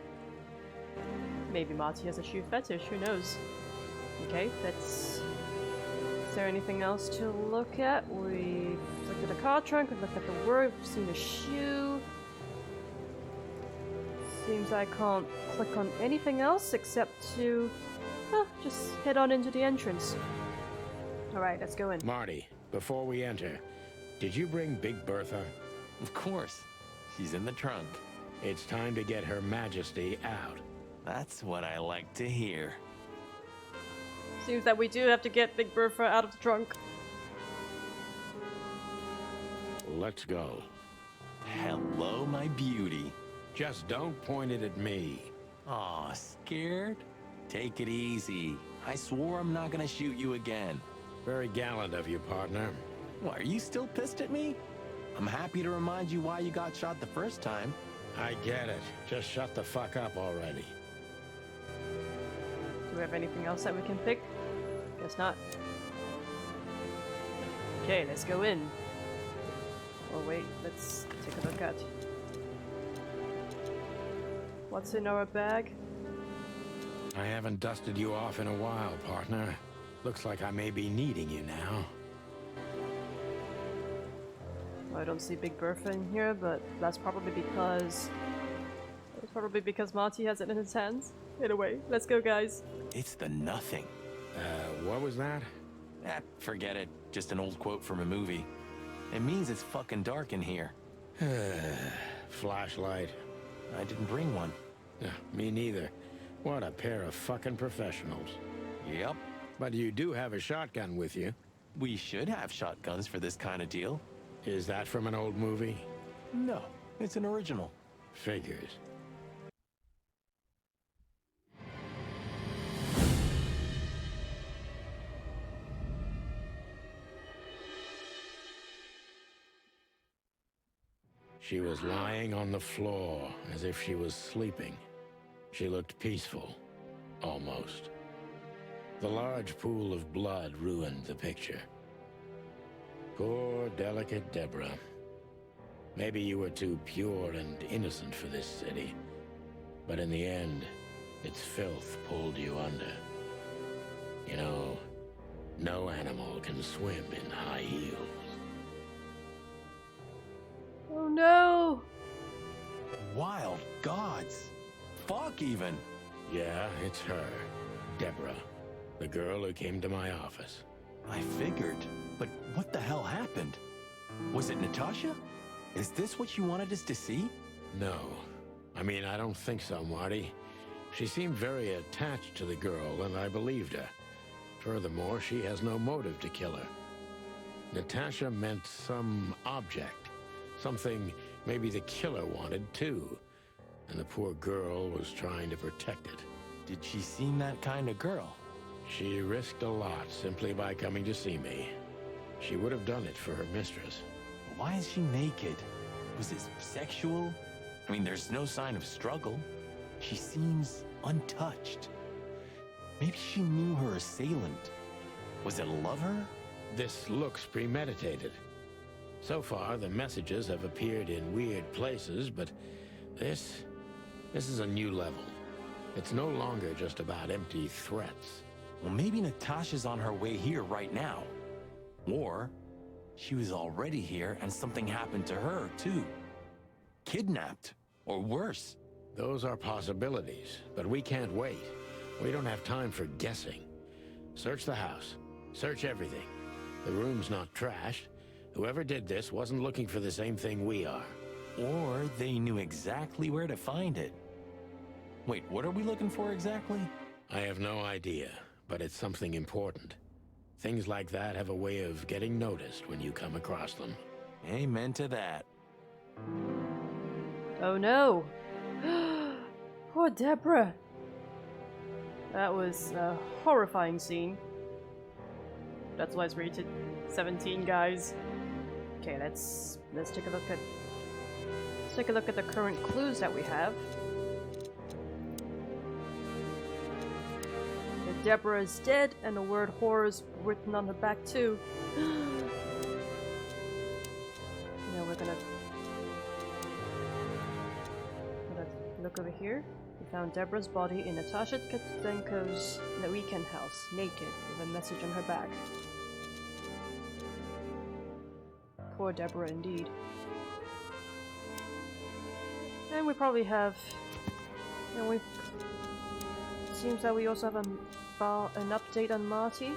Maybe Marty has a shoe fetish, who knows? Okay, let's... Is there anything else to look at? We've looked at the car trunk, we've looked at the word, we've seen the shoe. Seems I can't click on anything else except to just head on into the entrance. Alright, let's go in. Marty, before we enter, did you bring Big Bertha? Of course. She's in the trunk. It's time to get Her Majesty out. That's what I like to hear. Seems that we do have to get Big Bertha out of the trunk. Let's go. Hello, my beauty. Just don't point it at me. Aw, scared? Take it easy. I swore I'm not gonna shoot you again. Very gallant of you, partner. What, are you still pissed at me? I'm happy to remind you why you got shot the first time. I get it. Just shut the fuck up already. Do we have anything else that we can pick? Guess not. Okay, let's go in. Oh wait, let's take a look at what's in our bag. I haven't dusted you off in a while, partner. Looks like I may be needing you now. I don't see Big Bertha in here, but that's probably because... Marty has it in his hands. Anyway, let's go, guys. It's the nothing. What was that? Forget it. Just an old quote from a movie. It means it's fucking dark in here. Flashlight. I didn't bring one. Me neither. What a pair of fucking professionals. Yep. But you do have a shotgun with you. We should have shotguns for this kind of deal. Is that from an old movie? No, it's an original. Figures. She was lying on the floor as if she was sleeping. She looked peaceful, almost. The large pool of blood ruined the picture. Poor, delicate Deborah. Maybe you were too pure and innocent for this city. But in the end, its filth pulled you under. You know, No animal can swim in high heels. Oh no! Wild gods. Fuck even. Yeah, it's her. Deborah. The girl who came to my office. I figured, but what the hell happened? Was it Natasha? Is this what you wanted us to see? No. I mean, I don't think so, Marty. She seemed very attached to the girl, and I believed her. Furthermore, she has no motive to kill her. Natasha meant some object. Something maybe the killer wanted, too. And the poor girl was trying to protect it. Did she seem that kind of girl? She risked a lot simply by coming to see me. She would have done it for her mistress. Why is she naked? Was it sexual? I mean, there's no sign of struggle. She seems untouched. Maybe she knew her assailant. Was it a lover? This looks premeditated. So far, the messages have appeared in weird places, but this is a new level. It's no longer just about empty threats. Well, maybe Natasha's on her way here right now. Or she was already here and something happened to her, too. Kidnapped, or worse. Those are possibilities, but we can't wait. We don't have time for guessing. Search the house. Search everything. The room's not trashed. Whoever did this wasn't looking for the same thing we are. Or they knew exactly where to find it. Wait, what are we looking for exactly? I have no idea, but it's something important. Things like that have a way of getting noticed when you come across them. Amen to that. Oh no! Poor Deborah! That was a horrifying scene. That's why it's rated 17, guys. Okay, let's take a look at the current clues that we have. That Deborah is dead, and the word horror is written on her back too. Now we're gonna look over here. We found Deborah's body in Natasha Katzenko's weekend house, naked, with a message on her back. Poor Deborah, indeed. And we probably have... And seems that we also have an update on Marty.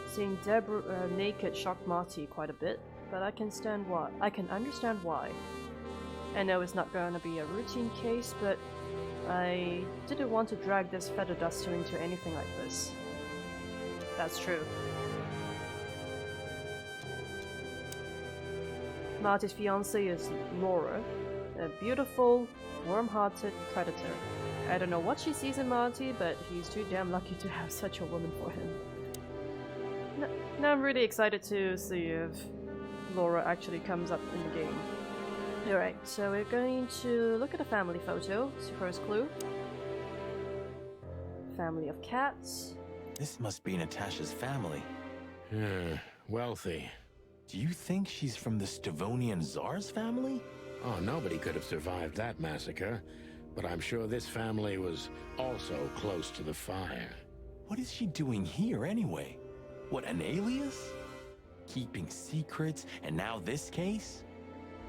Seeing Deborah naked shocked Marty quite a bit, but I can understand why. I know it's not going to be a routine case, but I didn't want to drag this feather duster into anything like this. That's true. Marty's fiancée is Laura, a beautiful, warm-hearted predator. I don't know what she sees in Marty, but he's too damn lucky to have such a woman for him. Now I'm really excited to see if Laura actually comes up in the game. Alright, so we're going to look at a family photo. It's the first clue. Family of cats. This must be Natasha's family. Wealthy. Do you think she's from the Stavonian Tsar's family? Oh, nobody could have survived that massacre, but I'm sure this family was also close to the fire. What is she doing here anyway? What, an alias? Keeping secrets, and now this case?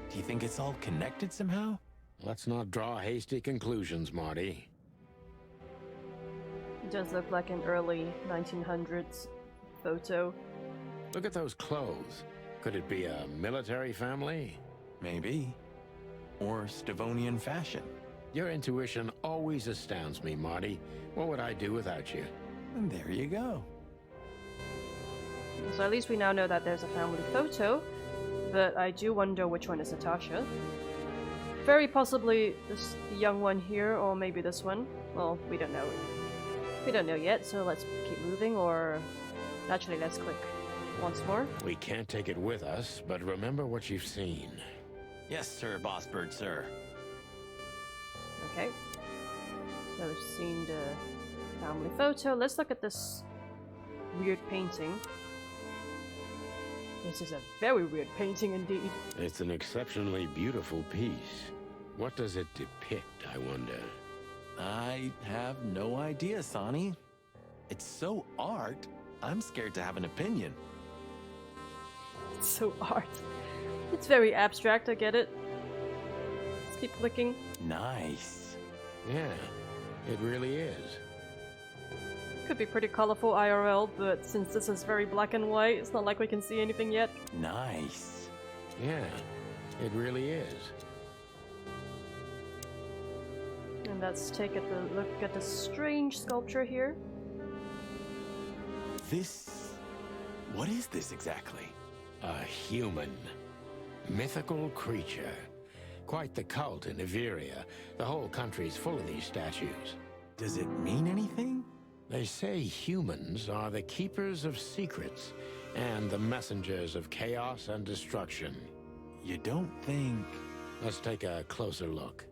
Do you think it's all connected somehow? Let's not draw hasty conclusions, Marty. It does look like an early 1900s photo. Look at those clothes. Could it be a military family? Maybe. Or Stavonian fashion. Your intuition always astounds me, Marty. What would I do without you? And there you go. So at least we now know that there's a family photo, but I do wonder which one is Natasha. Very possibly this the young one here, or maybe this one. Well, we don't know. We don't know yet, so let's keep moving, or... Actually, let's click once more. We can't take it with us, but remember what you've seen. Yes, sir, Boss Bird, sir. Okay. So we've seen the family photo. Let's look at this weird painting. This is a very weird painting indeed. It's an exceptionally beautiful piece. What does it depict, I wonder? I have no idea, Sonny. It's so art, I'm scared to have an opinion. It's so art. It's very abstract, I get it. Let's keep clicking. Nice. Yeah, it really is. Could be pretty colorful IRL, but since this is very black and white, it's not like we can see anything yet. Nice. Yeah, it really is. And let's take a look at the strange sculpture here. This... What is this exactly? A human. Mythical creature. Quite the cult in Iveria. The whole country's full of these statues. Does it mean anything? They say humans are the keepers of secrets and the messengers of chaos and destruction. You don't think... Let's take a closer look.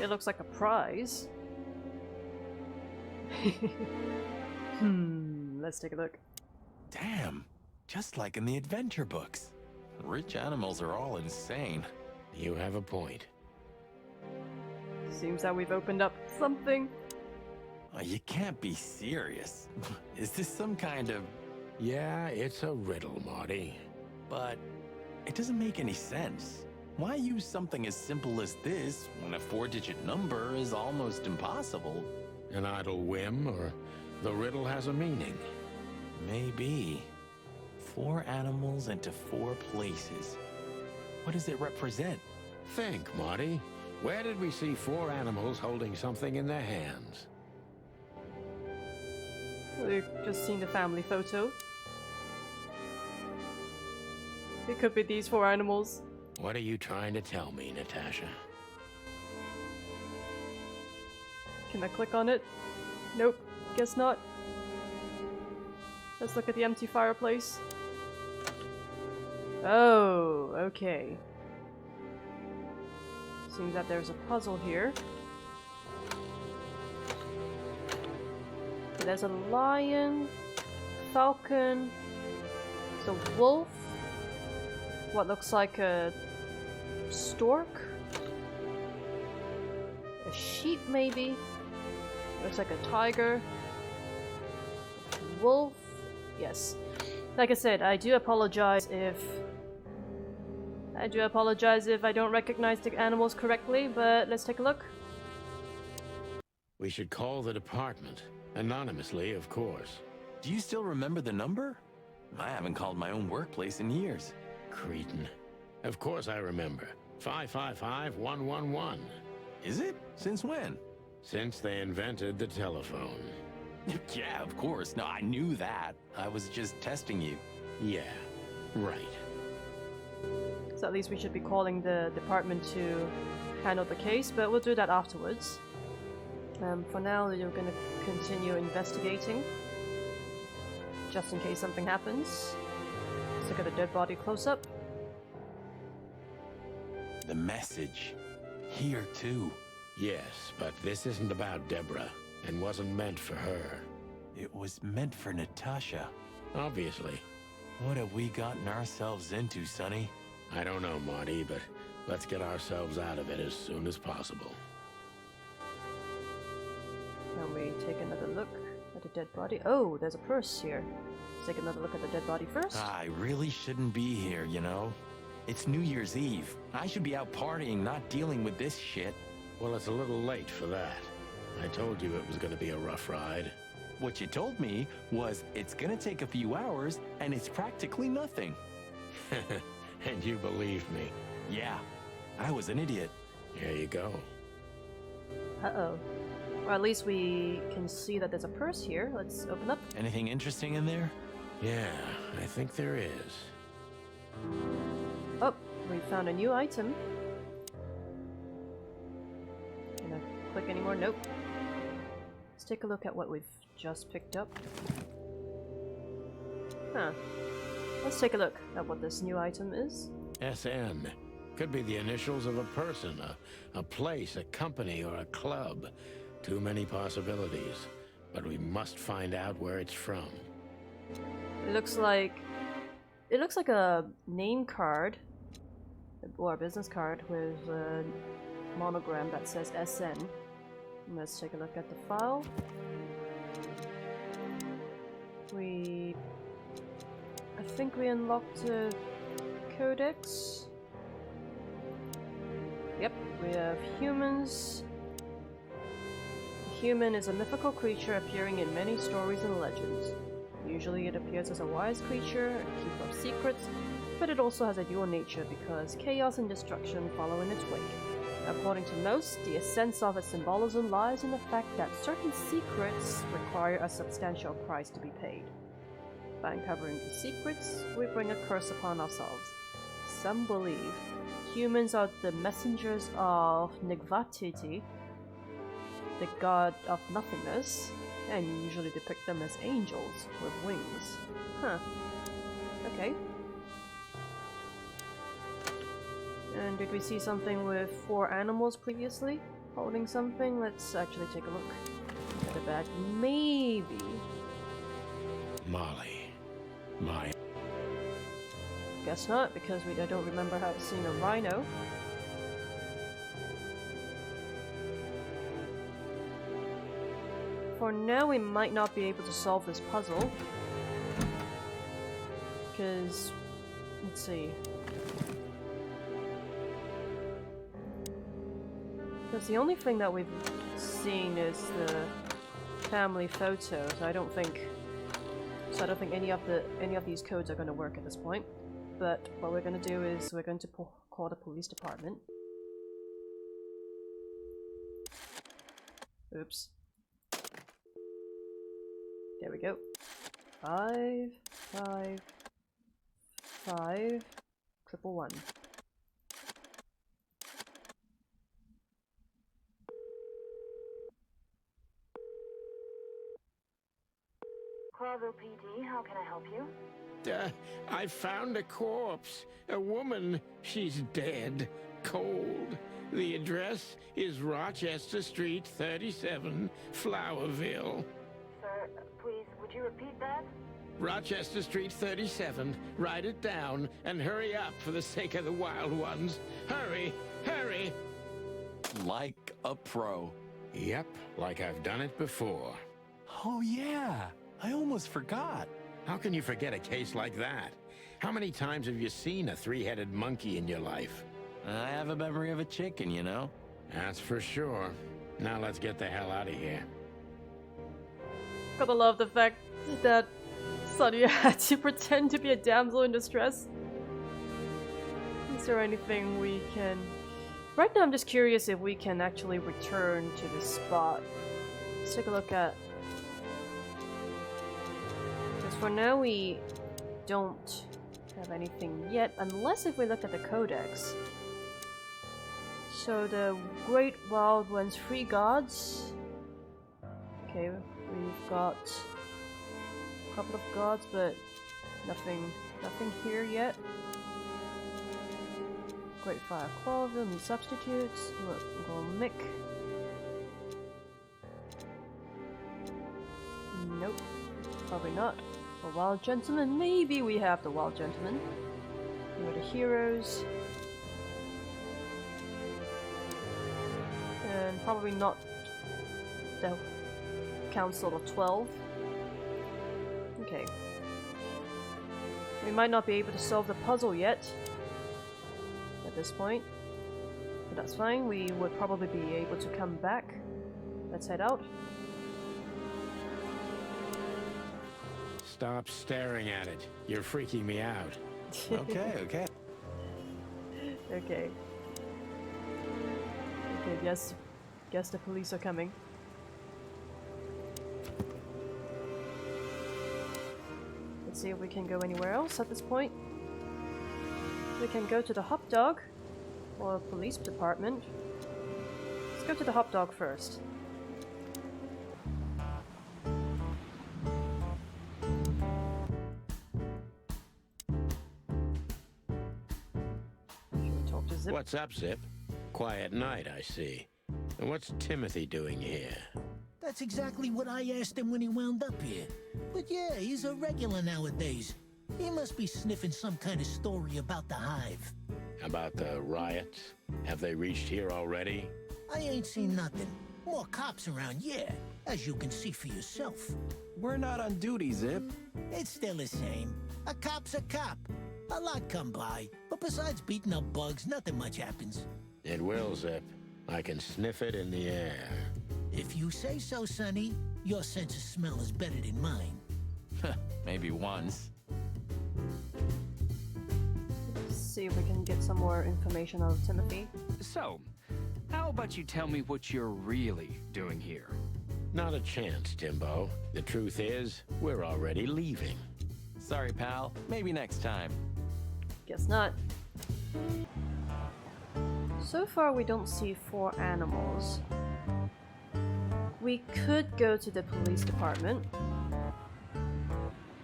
It looks like a prize. Let's take a look. Damn, just like in the adventure books. Rich animals are all insane. You have a point. Seems that we've opened up something. Oh, you can't be serious. Is this some kind of... Yeah, it's a riddle, Marty. But it doesn't make any sense. Why use something as simple as this when a 4-digit number is almost impossible? An idle whim, or the riddle has a meaning? Maybe. 4 animals into 4 places. What does it represent? Think, Marty. Where did we see 4 animals holding something in their hands? We've just seen the family photo. It could be these 4 animals. What are you trying to tell me, Natasha? Can I click on it? Nope, guess not. Let's look at the empty fireplace. Oh, okay. Seems that there's a puzzle here. There's a lion, falcon, there's a wolf, what looks like a stork, a sheep maybe, looks like a tiger, wolf, yes. Like I said, I do apologize if I don't recognize the animals correctly, but let's take a look. We should call the department. Anonymously, of course. Do you still remember the number? I haven't called my own workplace in years. Cretin. Of course I remember. 555-111. Is it? Since when? Since they invented the telephone. Yeah, of course. No, I knew that. I was just testing you. Yeah, right. So at least we should be calling the department to handle the case, but we'll do that afterwards. For now, we're going to continue investigating, just in case something happens. Let's look at the dead body close up. The message. Here, too. Yes, but this isn't about Deborah, and wasn't meant for her. It was meant for Natasha. Obviously. What have we gotten ourselves into, Sonny? I don't know, Marty, but let's get ourselves out of it as soon as possible. Can we take another look at the dead body? Oh, there's a purse here. Let's take another look at the dead body first. I really shouldn't be here, you know? It's New Year's Eve. I should be out partying, not dealing with this shit. Well, it's a little late for that. I told you it was going to be a rough ride. What you told me was it's gonna take a few hours, and it's practically nothing. And you believed me. Yeah, I was an idiot. Here you go. Uh-oh. Or at least we can see that there's a purse here. Let's open up. Anything interesting in there? Yeah, I think there is. Oh, we found a new item. Can I click anymore? Nope. Let's take a look at what we've just picked up. Huh. Let's take a look at what this new item is. SN. Could be the initials of a person, a place, a company, or a club. Too many possibilities. But we must find out where it's from. It looks like a name card or a business card with a monogram that says SN. Let's take a look at the file. I think we unlocked a codex. Yep, we have humans. A human is a mythical creature appearing in many stories and legends. Usually it appears as a wise creature, a keeper of secrets, but it also has a dual nature because chaos and destruction follow in its wake. According to most, the essence of its symbolism lies in the fact that certain secrets require a substantial price to be paid. By uncovering these secrets, we bring a curse upon ourselves. Some believe humans are the messengers of Nigvatiti, the god of nothingness, and usually depict them as angels with wings. Huh. Okay. And did we see something with 4 animals previously? Holding something? Let's actually take a look at the back. Maybe. Molly. My... Guess not, because I don't remember seeing a rhino. For now, we might not be able to solve this puzzle. Because... let's see. Because the only thing that we've seen is the family photos. I don't think any of these codes are going to work at this point. But what we're going to do is we're going to call the police department. Oops. There we go. 5, 5, 5, 111. Clawville P.D, how can I help you? I found a corpse. A woman. She's dead. Cold. The address is Rochester Street, 37, Flowerville. Sir, please, would you repeat that? Rochester Street, 37. Write it down and hurry up for the sake of the wild ones. Hurry! Hurry! Like a pro. Yep, like I've done it before. Oh yeah, I almost forgot. How can you forget a case like that? How many times have you seen a 3-headed monkey in your life? I have a memory of a chicken, you know? That's for sure. Now let's get the hell out of here. Gotta love the fact that Sonny had to pretend to be a damsel in distress. Is there anything we can... Right now I'm just curious if we can actually return to this spot. Let's take a look at... Because for now we don't have anything yet, unless if we look at the codex. So the Great Wild Ones, 3 gods. Okay, we've got a couple of gods, but nothing here yet. Great Fire Clawville, new substitutes. Look, go Mick. Nope, probably not. A Wild Gentleman, maybe we have the Wild Gentleman. Here are the heroes. And probably not the Council of 12. Okay. We might not be able to solve the puzzle yet at this point, but that's fine. We would probably be able to come back. Let's head out. Stop staring at it. You're freaking me out. Okay. Okay. Okay, guess the police are coming. Let's see if we can go anywhere else at this point. We can go to the hot dog or police department. Let's go to the hot dog first. What's up, Zip? Quiet night, I see. And what's Timothy doing here? That's exactly what I asked him when he wound up here. But yeah, he's a regular nowadays. He must be sniffing some kind of story about the hive. About the riots? Have they reached here already? I ain't seen nothing. More cops around, yeah, as you can see for yourself. We're not on duty, Zip. It's still the same. A cop's a cop. A lot come by, but besides beating up bugs, nothing much happens. It will, Zip. I can sniff it in the air. If you say so, Sonny, your sense of smell is better than mine. Maybe once. Let's see if we can get some more information out of Timothy. So, how about you tell me what you're really doing here? Not a chance, Timbo. The truth is, we're already leaving. Sorry, pal. Maybe next time. Guess not. So far, we don't see 4 animals. We could go to the police department.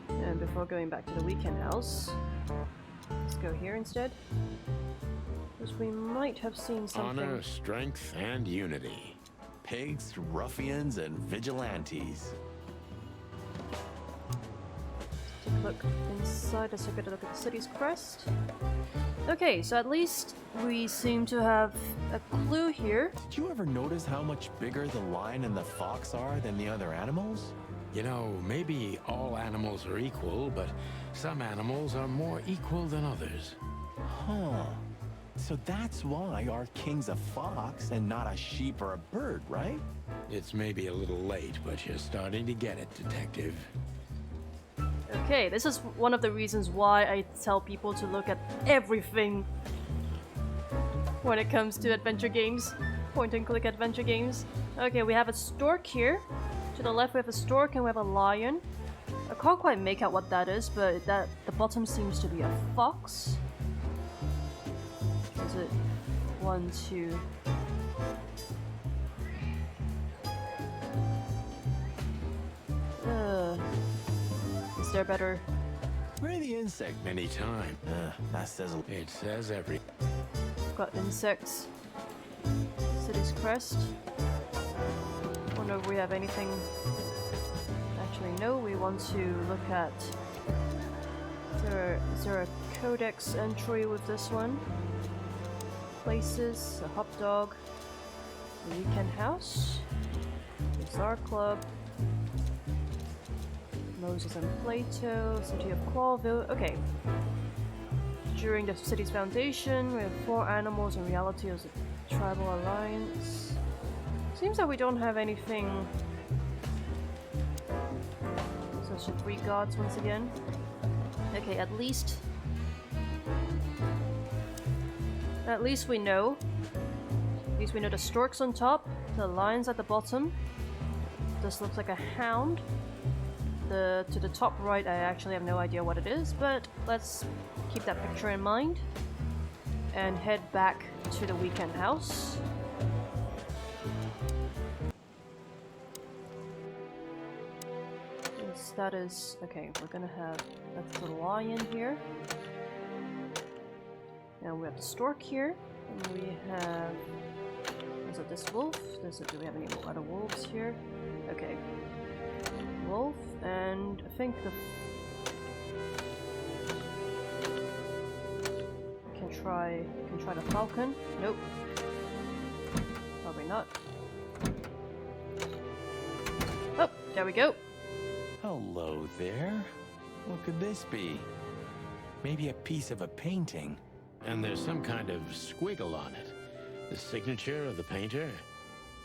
And before going back to the weekend house, let's go here instead. Because we might have seen something. Honor, strength, and unity. Pigs, ruffians, and vigilantes. Take a look inside. Let's get a look at the city's crest. Okay, so at least we seem to have a clue here. Did you ever notice how much bigger the lion and the fox are than the other animals? You know, maybe all animals are equal, but some animals are more equal than others. Huh. So that's why our king's a fox and not a sheep or a bird, right? It's maybe a little late, but you're starting to get it, Detective. Okay, this is one of the reasons why I tell people to look at everything when it comes to adventure games. Point-and-click adventure games. Okay, we have a stork here. To the left we have a stork and we have a lion. I can't quite make out what that is, but the bottom seems to be a fox. Is it 1, 2... Is there better? Where are the insect? Anytime. That says a... It says every... Got insects. City's crest. Wonder if we have anything. Actually, no. We want to look at. Is there a codex entry with this one? Places, a hot dog, the weekend house, Bizarre Club, Moses and Plato, City of Clawville. Okay. During the city's foundation, we have 4 animals. In reality, it was a tribal alliance. Seems that we don't have anything. So it's the 3 gods once again. Okay, at least we know. At least we know the stork's on top, the lion's at the bottom. This looks like a hound. To the top right, I actually have no idea what it is, but let's keep that picture in mind and head back to the weekend house. That is okay. We're gonna have that's the lion here, and we have the stork here, and we have. Is it this wolf? Do we have any other wolves here? Okay, wolf, and I think the. Can try the falcon. Nope. Probably not. Oh, there we go. Hello there. What could this be? Maybe a piece of a painting. And there's some kind of squiggle on it. The signature of the painter?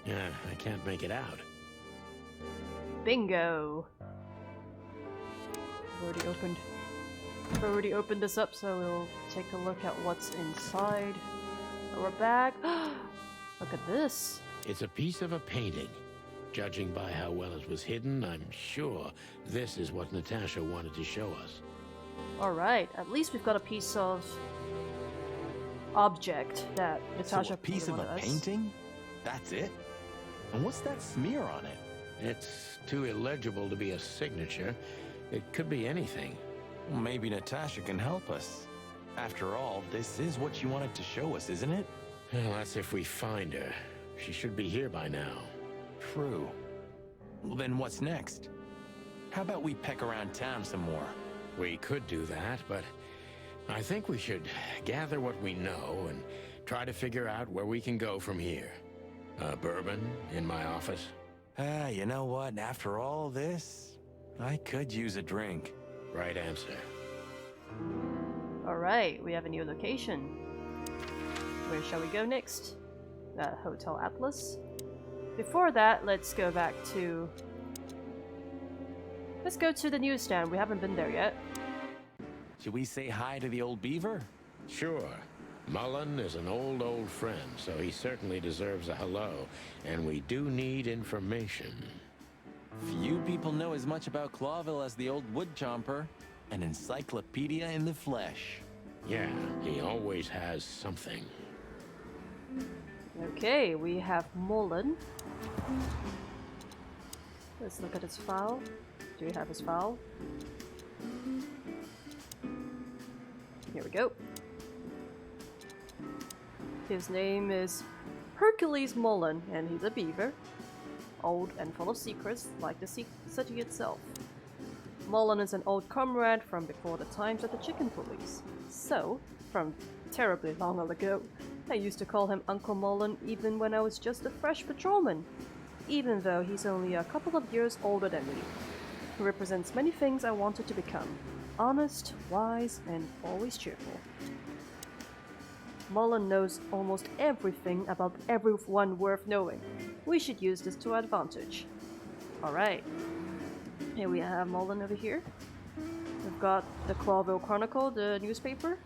Yeah, I can't make it out. Bingo! I've already opened this up, so we'll take a look at what's inside our bag. Look at this! It's a piece of a painting. Judging by how well it was hidden, I'm sure this is what Natasha wanted to show us. Alright, at least we've got a piece of object that Natasha So a piece of a painting? That's it? And what's that smear on it? It's too illegible to be a signature. It could be anything. Well, maybe Natasha can help us. After all, this is what she wanted to show us, isn't it? Well, that's if we find her. She should be here by now. True. Well, then what's next? How about we peck around town some more? We could do that, but I think we should gather what we know and try to figure out where we can go from here. Bourbon in my office? You know what? After all this, I could use a drink. Right answer. Alright, we have a new location. Where shall we go next? Hotel Atlas. Before that, let's go back to... Let's go to the newsstand. We haven't been there yet. Should we say hi to the old beaver? Sure. Mullen is an old friend, so he certainly deserves a hello, and we do need information. Few people know as much about Clawville as the old wood chomper. An encyclopedia in the flesh. Yeah, he always has something. Okay, we have Mullen. Let's look at his file. Do we have his file? Here we go. His name is Hercules Mullen, and he's a beaver. Old and full of secrets, like the city itself. Mullen is an old comrade from before the times of the chicken police. So, from terribly long ago, I used to call him Uncle Mullen even when I was just a fresh patrolman, even though he's only a couple of years older than me. He represents many things I wanted to become. Honest, wise, and always cheerful. Mullen knows almost everything about everyone worth knowing. We should use this to our advantage. Alright. Here we have Mullen over here. We've got the Clawville Chronicle, the newspaper.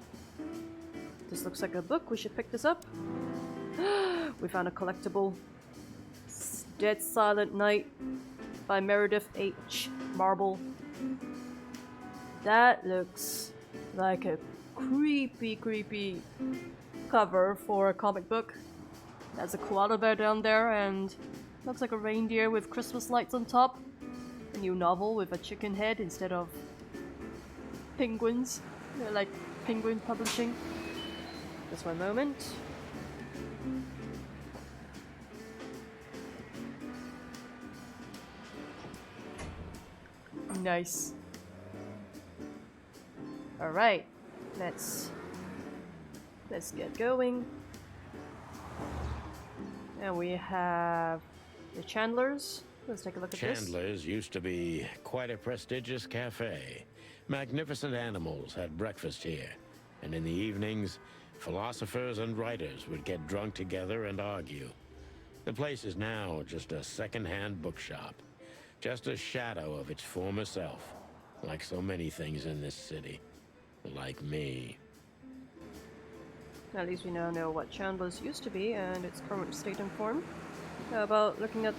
This looks like a book. We should pick this up. We found a collectible. Dead Silent Night by Meredith H. Marble. That looks like a creepy cover for a comic book. There's a koala bear down there and looks like a reindeer with Christmas lights on top. A new novel with a chicken head instead of penguins. They're like Penguin Publishing. Just one moment. Nice. Alright, let's get going. And we have the Chandlers. Let's take a look at this. Chandler's used to be quite a prestigious cafe. Magnificent animals had breakfast here, and in the evenings, philosophers and writers would get drunk together and argue. The place is now just a second-hand bookshop, just a shadow of its former self, like so many things in this city, like me. At least we now know what Chandler's used to be and its current state and form. How about looking at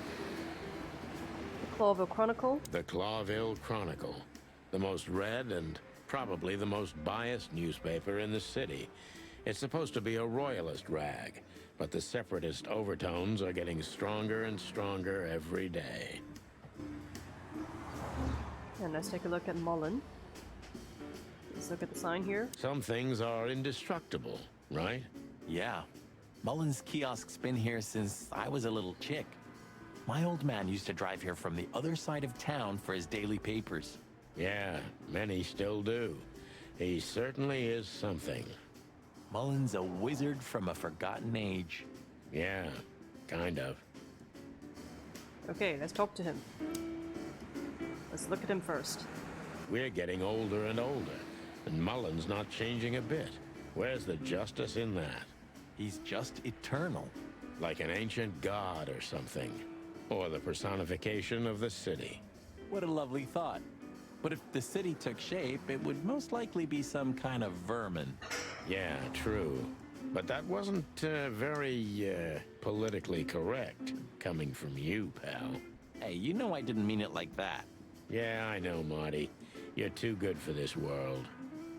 the Clawville Chronicle? The Clawville Chronicle, the most read and probably the most biased newspaper in the city. It's supposed to be a royalist rag, but the separatist overtones are getting stronger and stronger every day. And let's take a look at Mullen. Let's look at the sign here. Some things are indestructible, right? Yeah. Mullen's kiosk's been here since I was a little chick. My old man used to drive here from the other side of town for his daily papers. Yeah, many still do. He certainly is something. Mullen's a wizard from a forgotten age. Yeah, kind of. Okay, let's talk to him. Let's look at him first. We're getting older and older, and Mullen's not changing a bit. Where's the justice in that? He's just eternal. Like an ancient god or something. Or the personification of the city. What a lovely thought. But if the city took shape, it would most likely be some kind of vermin. Yeah, true. But that wasn't very politically correct, coming from you, pal. Hey, you know I didn't mean it like that. Yeah, I know, Marty. You're too good for this world.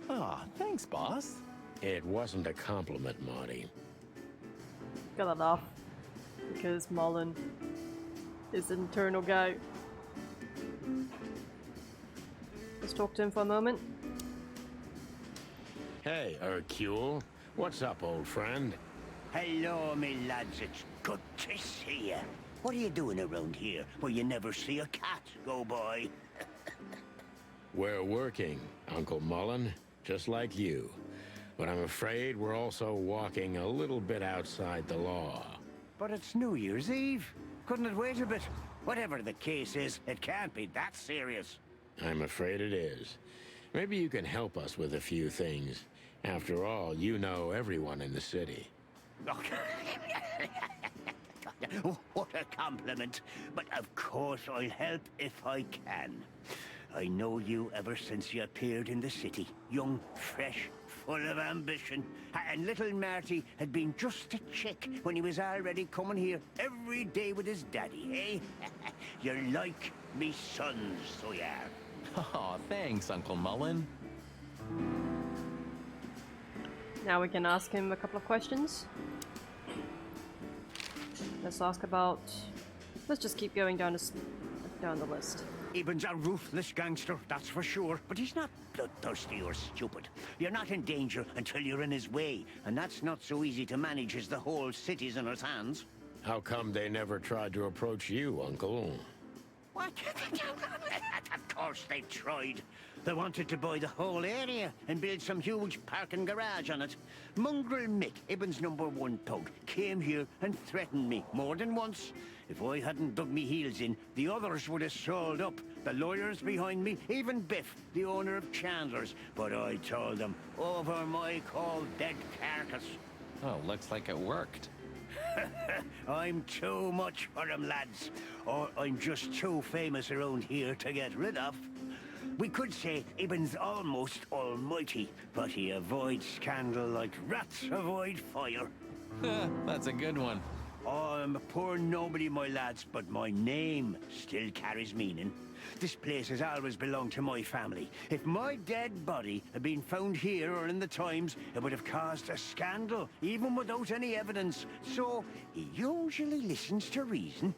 Aw, thanks, boss. It wasn't a compliment, Marty. Got that off. Because Mullen is an internal guy. Let's talk to him for a moment. Hey, Hercule. What's up, old friend? Hello, me lads. It's good to see you. What are you doing around here where you never see a cat go by? We're working, Uncle Mullen, just like you. But I'm afraid we're also walking a little bit outside the law. But it's New Year's Eve. Couldn't it wait a bit? Whatever the case is, it can't be that serious. I'm afraid it is. Maybe you can help us with a few things. After all, you know everyone in the city. What a compliment. But of course I'll help if I can. I know you ever since you appeared in the city. Young, fresh, full of ambition. And little Marty had been just a chick when he was already coming here every day with his daddy, eh? You're like me sons, so you are. Oh, thanks, Uncle Mullen. Now we can ask him a couple of questions. Let's ask about... Let's just keep going down the list. Eben's a ruthless gangster, that's for sure. But he's not bloodthirsty or stupid. You're not in danger until you're in his way. And that's not so easy to manage as the whole city's in his hands. How come they never tried to approach you, Uncle? What? Of course they tried. They wanted to buy the whole area and build some huge parking garage on it. Mongrel Mick, Ibben's #1 thug, came here and threatened me more than once. If I hadn't dug me heels in, the others would have sold up. The lawyers behind me, even Biff, the owner of Chandler's. But I told them, over my cold dead carcass. Oh, looks like it worked. I'm too much for them, lads. Or I'm just too famous around here to get rid of. We could say Ibben's almost almighty, but he avoids scandal like rats avoid fire. That's a good one. I'm a poor nobody, my lads, but my name still carries meaning. This place has always belonged to my family. If my dead body had been found here or in the Times, it would have caused a scandal, even without any evidence. So, he usually listens to reason.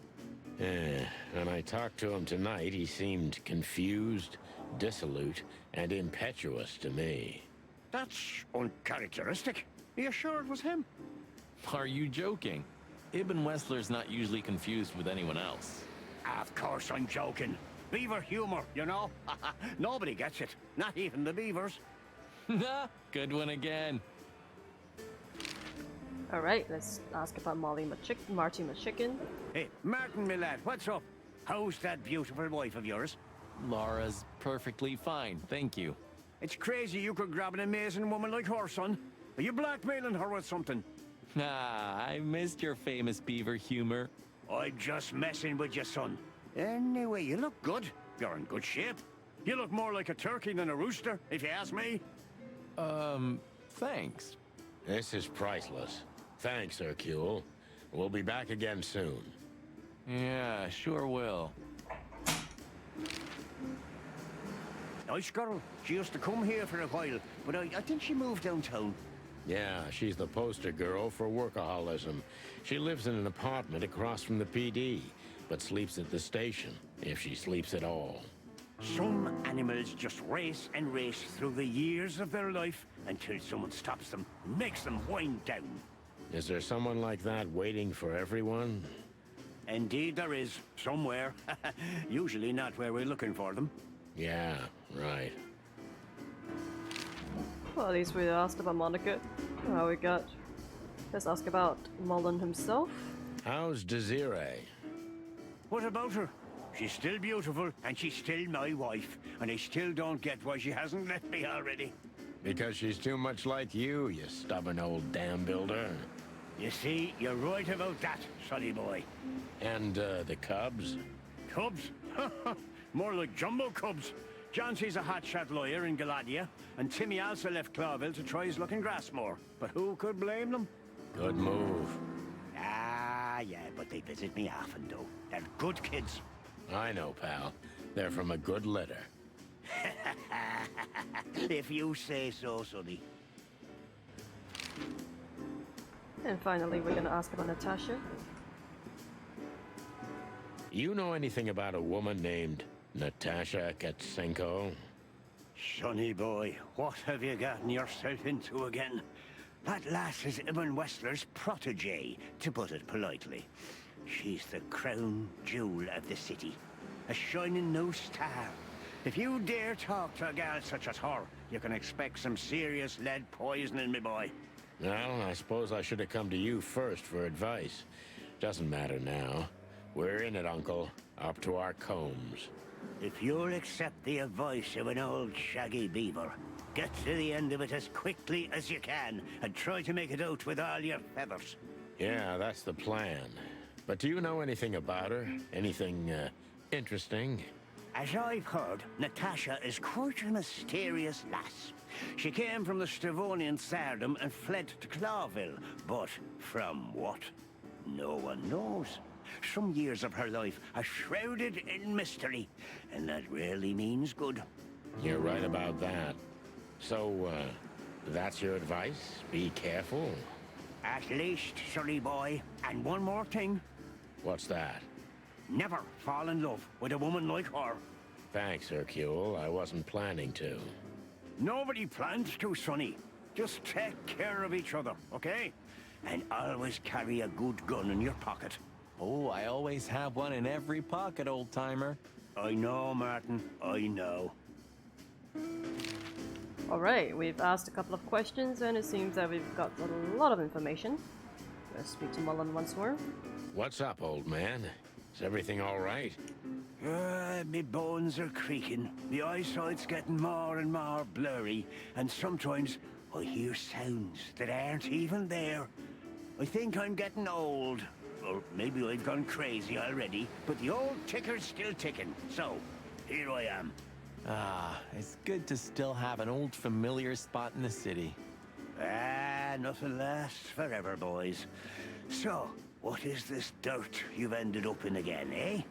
When I talked to him tonight, he seemed confused, dissolute, and impetuous to me. That's uncharacteristic. Are you sure it was him? Are you joking? Ibn Wessler's not usually confused with anyone else. Of course I'm joking. Beaver humor, you know? Nobody gets it. Not even the beavers. Good one again. Alright, let's ask about Marty McChicken. Hey, Martin, my lad, what's up? How's that beautiful wife of yours? Laura's perfectly fine, thank you. It's crazy you could grab an amazing woman like her, son. Are you blackmailing her with something? I missed your famous beaver humor. I'm just messing with you, son. Anyway, you look good. You're in good shape. You look more like a turkey than a rooster, if you ask me. Thanks. This is priceless. Thanks, Hercule. We'll be back again soon. Yeah, sure will. Nice girl. She used to come here for a while, but I think she moved downtown. Yeah, she's the poster girl for workaholism. She lives in an apartment across from the PD, but sleeps at the station, if she sleeps at all. Some animals just race and race through the years of their life until someone stops them, makes them wind down. Is there someone like that waiting for everyone? Indeed there is, somewhere. Usually not where we're looking for them. Yeah, right. Well, at least we asked about Monica. Let's ask about Mullen himself. How's Desiree? What about her? She's still beautiful, and she's still my wife. And I still don't get why she hasn't left me already. Because she's too much like you stubborn old dam builder. You see, you're right about that, Sonny boy. And, the cubs? Cubs? More like jumbo cubs. Johnson's a hotshot lawyer in Galadia, and Timmy also left Clawville to try his luck in Grassmore. But who could blame them? Good move. Ah, yeah, but they visit me often, though. They're good kids. I know, pal. They're from a good litter. If you say so, Sonny. And finally, we're gonna ask about Natasha. You know anything about a woman named Natasha Katsenko? Sonny boy, what have you gotten yourself into again? That lass is Ibn Wessler's protege, to put it politely. She's the crown jewel of the city. A shining new star. If you dare talk to a gal such as her, you can expect some serious lead poisoning, me boy. Well, I suppose I should have come to you first for advice. Doesn't matter now. We're in it, Uncle. Up to our combs. If you'll accept the advice of an old shaggy beaver, get to the end of it as quickly as you can, and try to make it out with all your feathers. Yeah, that's the plan. But do you know anything about her? Anything, interesting? As I've heard, Natasha is quite a mysterious lass. She came from the Stravonian Tsardom and fled to Clawville, but from what? No one knows. Some years of her life are shrouded in mystery, and that rarely means good. You're right about that. So, that's your advice? Be careful? At least, Sonny boy. And one more thing. What's that? Never fall in love with a woman like her. Thanks, Hercule. I wasn't planning to. Nobody plans to, Sonny. Just take care of each other, okay? And always carry a good gun in your pocket. Oh, I always have one in every pocket, old-timer. I know, Martin. I know. Alright, we've asked a couple of questions and it seems that we've got a lot of information. Let's speak to Mullen once more. What's up, old man? Is everything all right? Me bones are creaking. The eyesight's getting more and more blurry, and sometimes I hear sounds that aren't even there. I think I'm getting old. Or maybe I've gone crazy already, but the old ticker's still ticking. So, here I am. Ah, it's good to still have an old familiar spot in the city. Ah, nothing lasts forever, boys. So, what is this dirt you've ended up in again, eh?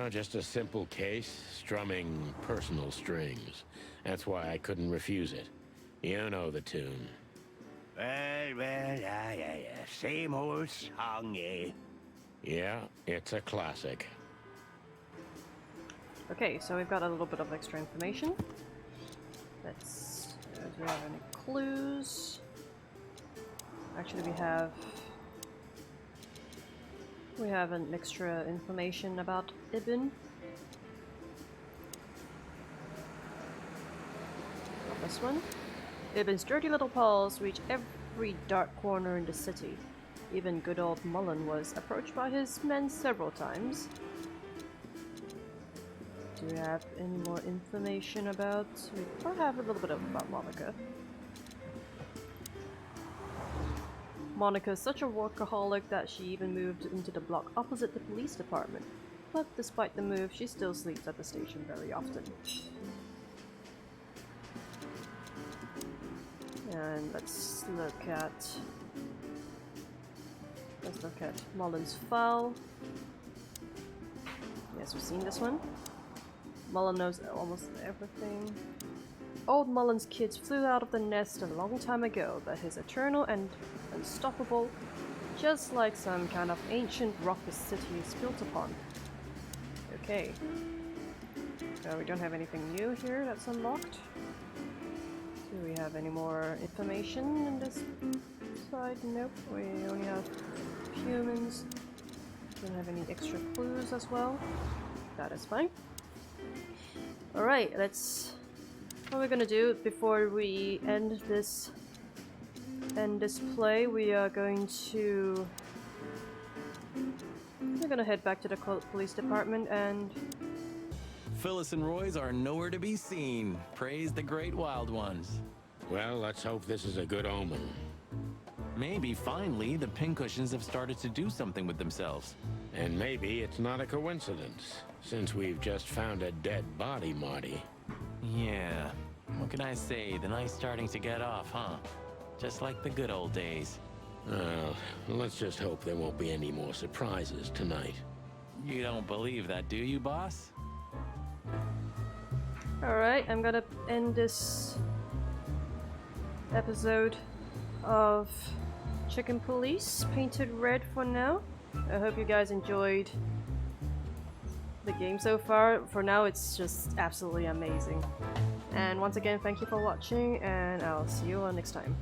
Just a simple case, strumming personal strings. That's why I couldn't refuse it. You know the tune. Well, yeah. Same old song, eh? Yeah, it's a classic. Okay, so we've got a little bit of extra information. Let's see if we have any clues. Actually, we have an extra information about Ibn. Not this one. Ibn's dirty little paws reach every dark corner in the city. Even good old Mullen was approached by his men several times. Do we have any more information about... We probably have a little bit about Monica. Monica is such a workaholic that she even moved into the block opposite the police department. But despite the move, she still sleeps at the station very often. And let's look at Mullen's file. Yes, we've seen this one. Mullen knows almost everything. Old Mullen's kids flew out of the nest a long time ago, but he's eternal and unstoppable, just like some kind of ancient rock the city is built upon. Okay. So we don't have anything new here that's unlocked. Do we have any more information in this side? Nope. We only have humans. Don't have any extra clues as well. That is fine. Alright, let's... What we're gonna do before we end this play, we are going to... We're gonna head back to the police department and... Phyllis and Roy's are nowhere to be seen. Praise the great wild ones. Well, let's hope this is a good omen. Maybe finally the pincushions have started to do something with themselves. And maybe it's not a coincidence, since we've just found a dead body, Marty. Yeah. What can I say? The night's starting to get off, huh? Just like the good old days. Well, let's just hope there won't be any more surprises tonight. You don't believe that, do you, boss? Alright, I'm gonna end this episode of Chicken Police Painted Red for now. I hope you guys enjoyed the game so far. For now, it's just absolutely amazing. And once again, thank you for watching, and I'll see you all next time.